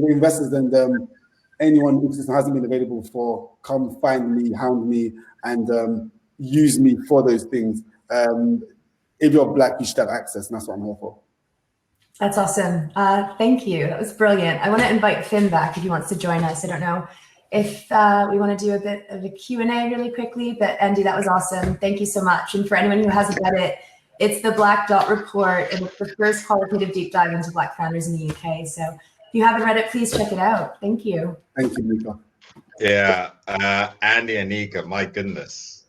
investors and anyone who hasn't been available for, come find me, hound me, and use me for those things. If you're Black, you should have access, and that's what I'm here for. That's awesome. Thank you. That was brilliant. I want to invite Finn back if he wants to join us. I don't know if we want to do a bit of a Q&A really quickly, but Andy, that was awesome. Thank you so much. And for anyone who hasn't read it, it's the Black Dot Report, and it's the first qualitative deep dive into Black founders in the UK. So if you haven't read it, please check it out. Thank you. Thank you, Nika. Yeah, Andy and Anika, my goodness,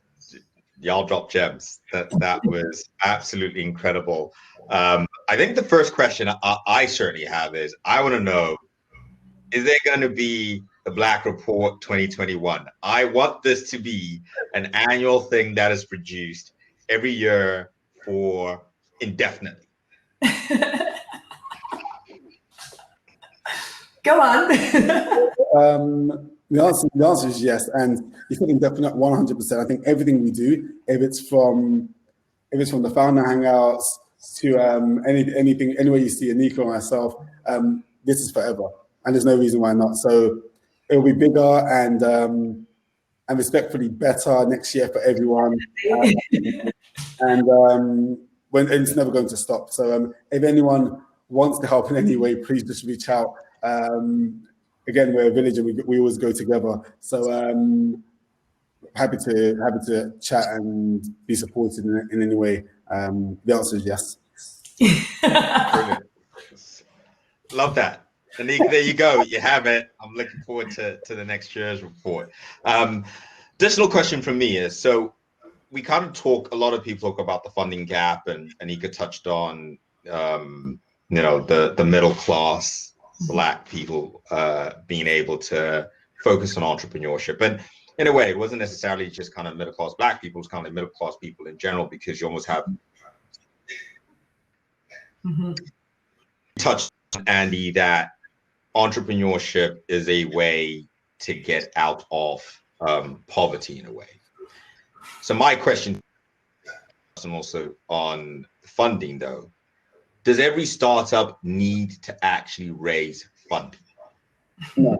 y'all dropped gems. That was absolutely incredible. I think the first question I certainly have is, I want to know, is there going to be the Black Report 2021? I want this to be an annual thing that is produced every year for indefinitely. Go on. The answer is yes, and you said indefinite 100%. I think everything we do, if it's from the founder hangouts to anything, anywhere you see Anika or myself, this is forever, and there's no reason why not. So it'll be bigger and respectfully better next year for everyone, and it's never going to stop. So if anyone wants to help in any way, please just reach out. Again, we're a village and we always go together. So happy to chat and be supported in any way. The answer is yes. Brilliant. Love that. Anika, there you go. You have it. I'm looking forward to the next year's report. Additional question from me is, so we kind of a lot of people talk about the funding gap, and Anika touched on, the middle class Black people being able to focus on entrepreneurship. And in a way, it wasn't necessarily just kind of middle class Black people, it's kind of middle class people in general, because you almost have touched on, Andy, that entrepreneurship is a way to get out of poverty in a way. So my question, and also on funding though, does every startup need to actually raise funding? No,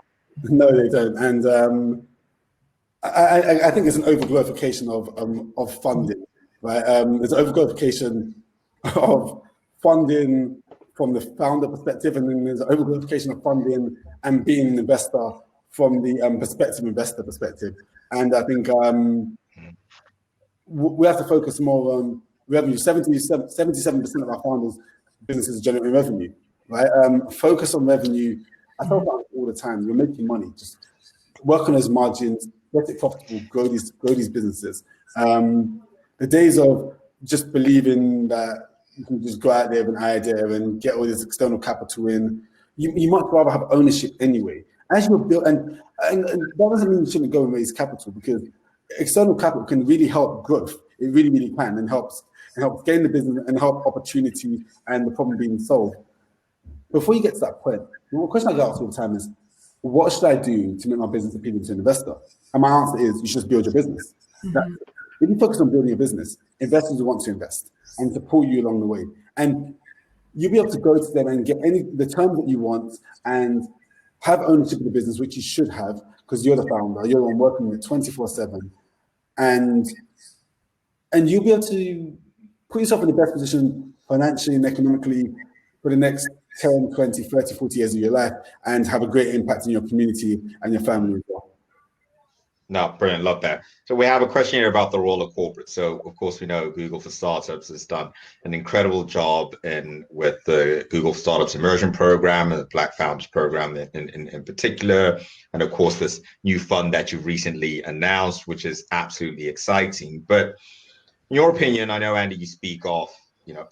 they don't. And I think it's an overglorification of funding, right? It's an overglorification of funding from the founder perspective, and then there's an overglorification of funding and being an investor from the investor perspective. And I think we have to focus more on revenue. 77% of our founders' businesses generate revenue, right? Focus on revenue. I talk about it all the time. You're making money. Just work on those margins, get it profitable, grow these businesses. The days of just believing that you can just go out there with an idea and get all this external capital in, you might rather have ownership anyway. As you build, and that doesn't mean you shouldn't go and raise capital, because external capital can really help growth. It really, really can, and helps gain the business and help opportunity and the problem being solved. Before you get to that point, the question I get asked all the time is, what should I do to make my business appealing to an investor? And my answer is, you should just build your business. If you focus on building a business, investors will want to invest and support you along the way. And you'll be able to go to them and get the terms that you want and have ownership of the business, which you should have, because you're the founder, you're the one working on it 24/7. And you'll be able to put yourself in the best position financially and economically for the next 10, 20, 30, 40 years of your life and have a great impact in your community and your family as well. No, brilliant. Love that. So we have a question here about the role of corporate. So of course we know Google for Startups has done an incredible job with the Google Startups Immersion program and the Black Founders program in particular. And of course this new fund that you've recently announced, which is absolutely exciting. But in your opinion, I know, Andy, you speak of,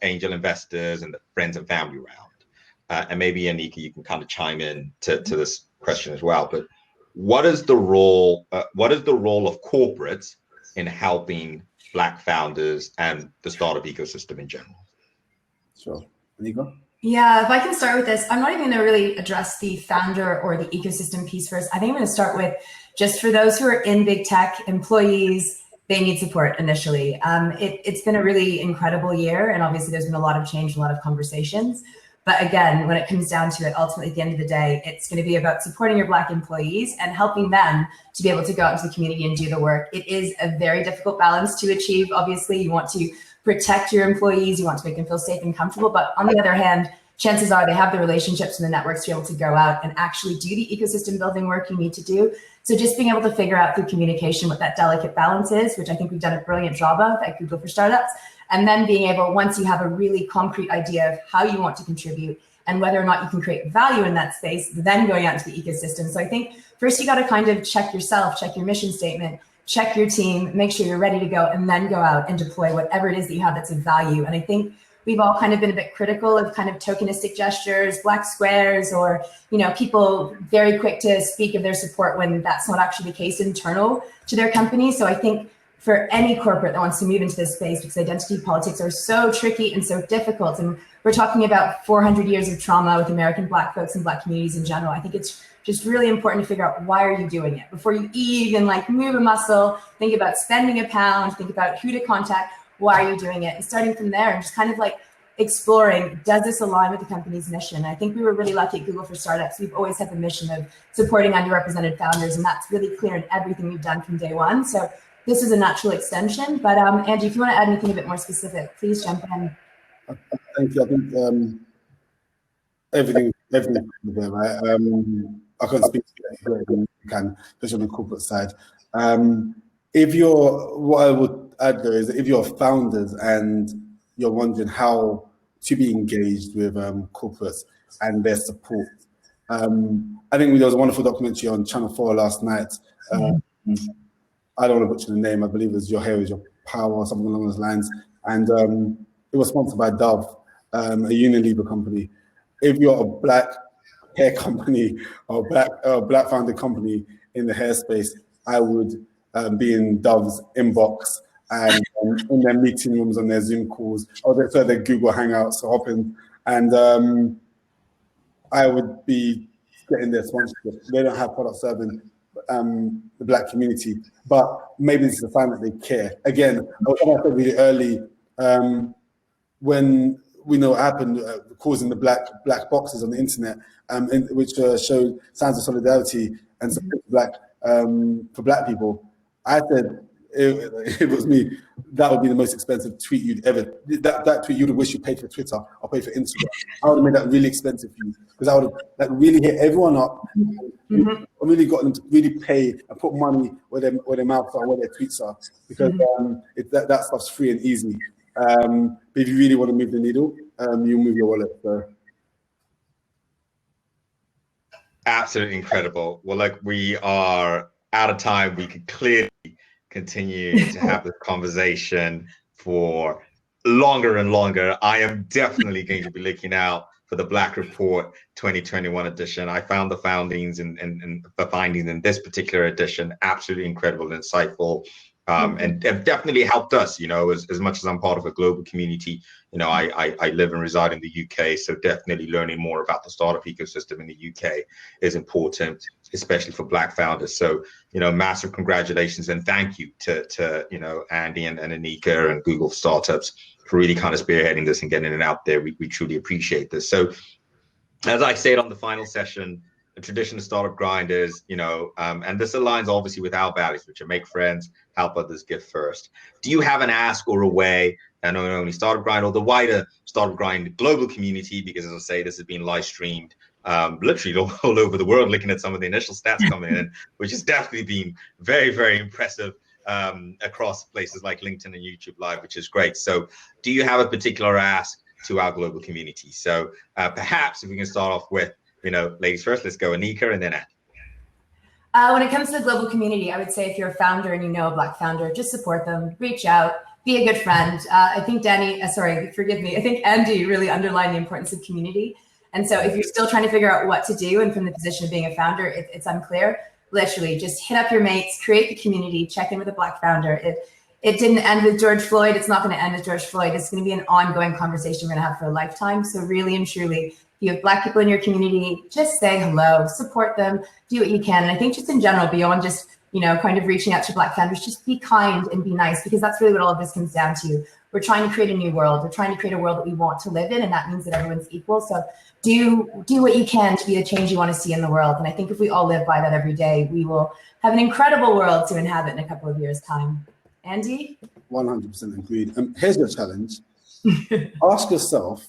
angel investors and the friends and family round. And maybe Anika, you can kind of chime in to this question as well. But what is the role of corporates in helping Black founders and the startup ecosystem in general? Sure. Anika? Yeah, if I can start with this, I'm not even going to really address the founder or the ecosystem piece first. I think I'm going to start with just for those who are in big tech, employees, they need support initially. It's been a really incredible year, and obviously there's been a lot of change, a lot of conversations. But again, when it comes down to it, ultimately at the end of the day, it's going to be about supporting your Black employees and helping them to be able to go out into the community and do the work. It is a very difficult balance to achieve. Obviously, you want to protect your employees, you want to make them feel safe and comfortable. But on the other hand, chances are they have the relationships and the networks to be able to go out and actually do the ecosystem building work you need to do. So just being able to figure out through communication what that delicate balance is, which I think we've done a brilliant job of at Google for Startups. And then being able, once you have a really concrete idea of how you want to contribute and whether or not you can create value in that space, then going out into the ecosystem. So I think first you got to kind of check yourself, check your mission statement, check your team, make sure you're ready to go, and then go out and deploy whatever it is that you have that's of value. And I think we've all kind of been a bit critical of kind of tokenistic gestures, black squares, or people very quick to speak of their support when that's not actually the case internal to their company. So I think for any corporate that wants to move into this space, because identity politics are so tricky and so difficult, and we're talking about 400 years of trauma with American Black folks and Black communities in general. I think it's just really important to figure out why are you doing it before you even move a muscle, think about spending a pound, think about who to contact, why are you doing it? And starting from there and just kind of exploring, does this align with the company's mission? I think we were really lucky at Google for Startups. We've always had the mission of supporting underrepresented founders, and that's really clear in everything we've done from day one. So this is a natural extension, but Andy, if you want to add anything a bit more specific, please jump in. Thank you. I think everything is there, right? I can't speak to everything you can, especially on the corporate side. What I would add there is if you're founders and you're wondering how to be engaged with corporates and their support, I think there was a wonderful documentary on Channel 4 last night. I don't want to butcher the name. I believe it was Your Hair Is Your Power or something along those lines. And it was sponsored by Dove, a Unilever company. If you're a Black hair company or Black founded company in the hair space, I would be in Dove's inbox and in their meeting rooms, on their Zoom calls, or their Google Hangouts, hopping, and I would be getting their sponsorship. They don't have product serving the Black community, but maybe this is a sign that they care. Again, I said really early, when we know what happened, causing the black boxes on the internet, which showed signs of solidarity and support for Black people. I said, it was me, that would be the most expensive tweet you'd ever, that tweet you'd wish you paid for Twitter or paid for Instagram. I would have made that really expensive for you, because I would have really hit everyone up, really got them to really pay and put money where their mouths are, where their tweets are, because that stuff's free and easy. But if you really want to move the needle, you move your wallet. So. Absolutely incredible. Well, we are out of time. We could clearly continue to have this conversation for longer and longer. I am definitely going to be looking out for the Black Report 2021 edition. I found the findings and the findings in this particular edition absolutely incredible and insightful. And have definitely helped us, as much as I'm part of a global community. I live and reside in the UK, so definitely learning more about the startup ecosystem in the UK is important, especially for Black founders. So, massive congratulations and thank you to Andy and Anika and Google Startups for really kind of spearheading this and getting it out there. We truly appreciate this. So, as I said on the final session, the traditional startup grind is, and this aligns obviously with our values, which are make friends, help others, give first. Do you have an ask or a way and not only Startup Grind or the wider Startup Grind global community, because as I say, this has been live streamed literally all over the world, looking at some of the initial stats coming in, which has definitely been very, very impressive across places like LinkedIn and YouTube Live, which is great. So do you have a particular ask to our global community? So perhaps if we can start off with, ladies first, let's go Anika and then Anne. When it comes to the global community, I would say if you're a founder and you know a Black founder, just support them, reach out, be a good friend. I think I think Andy really underlined the importance of community. And so if you're still trying to figure out what to do, and from the position of being a founder, it's unclear, literally just hit up your mates, create the community, check in with a Black founder. It didn't end with George Floyd. It's not going to end with George Floyd. It's going to be an ongoing conversation we're going to have for a lifetime. So really and truly, if you have Black people in your community, just say hello, support them, do what you can. And I think just in general, beyond just, kind of reaching out to Black founders, just be kind and be nice, because that's really what all of this comes down to. We're trying to create a new world. We're trying to create a world that we want to live in, and that means that everyone's equal. So do what you can to be the change you want to see in the world. And I think if we all live by that every day, we will have an incredible world to inhabit in a couple of years' time. Andy? 100% agreed. Here's your challenge. Ask yourself,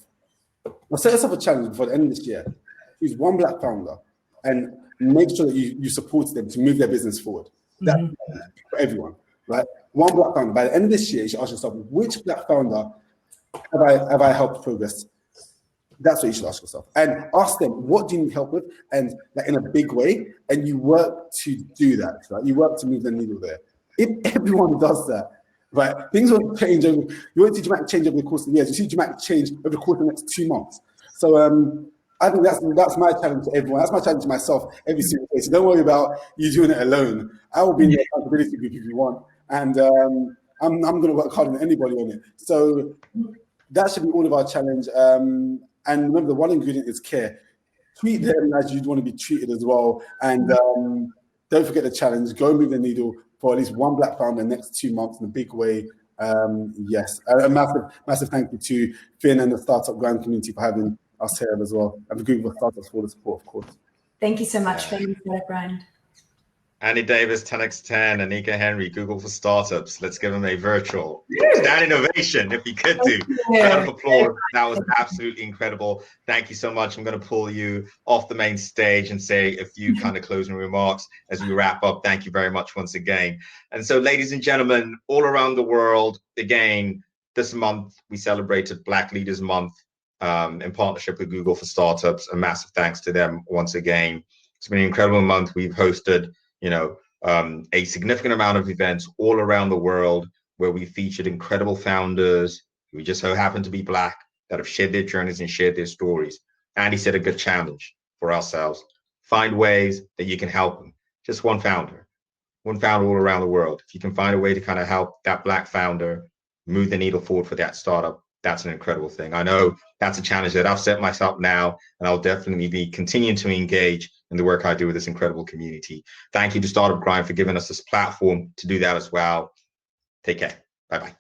or set yourself a challenge before the end of this year. Choose one Black founder and make sure that you support them to move their business forward. That's for everyone, right? One Black founder. By the end of this year, you should ask yourself, which Black founder have I helped progress? That's what you should ask yourself. And ask them, what do you need help with? And like in a big way, and you work to do that, right? You work to move the needle there. If everyone does that, right, things will change over. You won't see dramatic change over the course of the years. You see dramatic change over the course of the next 2 months. So I think that's my challenge to everyone. That's my challenge to myself every single day. So don't worry about you doing it alone. I will be in the accountability group if you want, and I'm going to work harder than anybody on it. So that should be all of our challenge. And remember, the one ingredient is care. Treat them as you'd want to be treated as well. And don't forget the challenge. Go move the needle for at least one Black founder in the next 2 months in a big way. Yes. A massive thank you to Finn and the Startup Grind community for having us here as well. And the Google Startups for the support, of course. Thank you so much, Finn, Startup Grind. Andy Davis, 10x10, Anika Henry, Google for Startups. Let's give them a virtual standing ovation if we could do. Round of applause. That was absolutely incredible. Thank you so much. I'm going to pull you off the main stage and say a few kind of closing remarks as we wrap up. Thank you very much once again. And so, ladies and gentlemen, all around the world, again, this month we celebrated Black Leaders Month in partnership with Google for Startups. A massive thanks to them once again. It's been an incredible month. We've hosted a significant amount of events all around the world where we featured incredible founders who just so happen to be Black that have shared their journeys and shared their stories. Andy set a good challenge for ourselves. Find ways that you can help them. Just one founder all around the world. If you can find a way to kind of help that Black founder move the needle forward for that startup, that's an incredible thing. I know that's a challenge that I've set myself now, and I'll definitely be continuing to engage in the work I do with this incredible community. Thank you to Startup Grind for giving us this platform to do that as well. Take care. Bye-bye.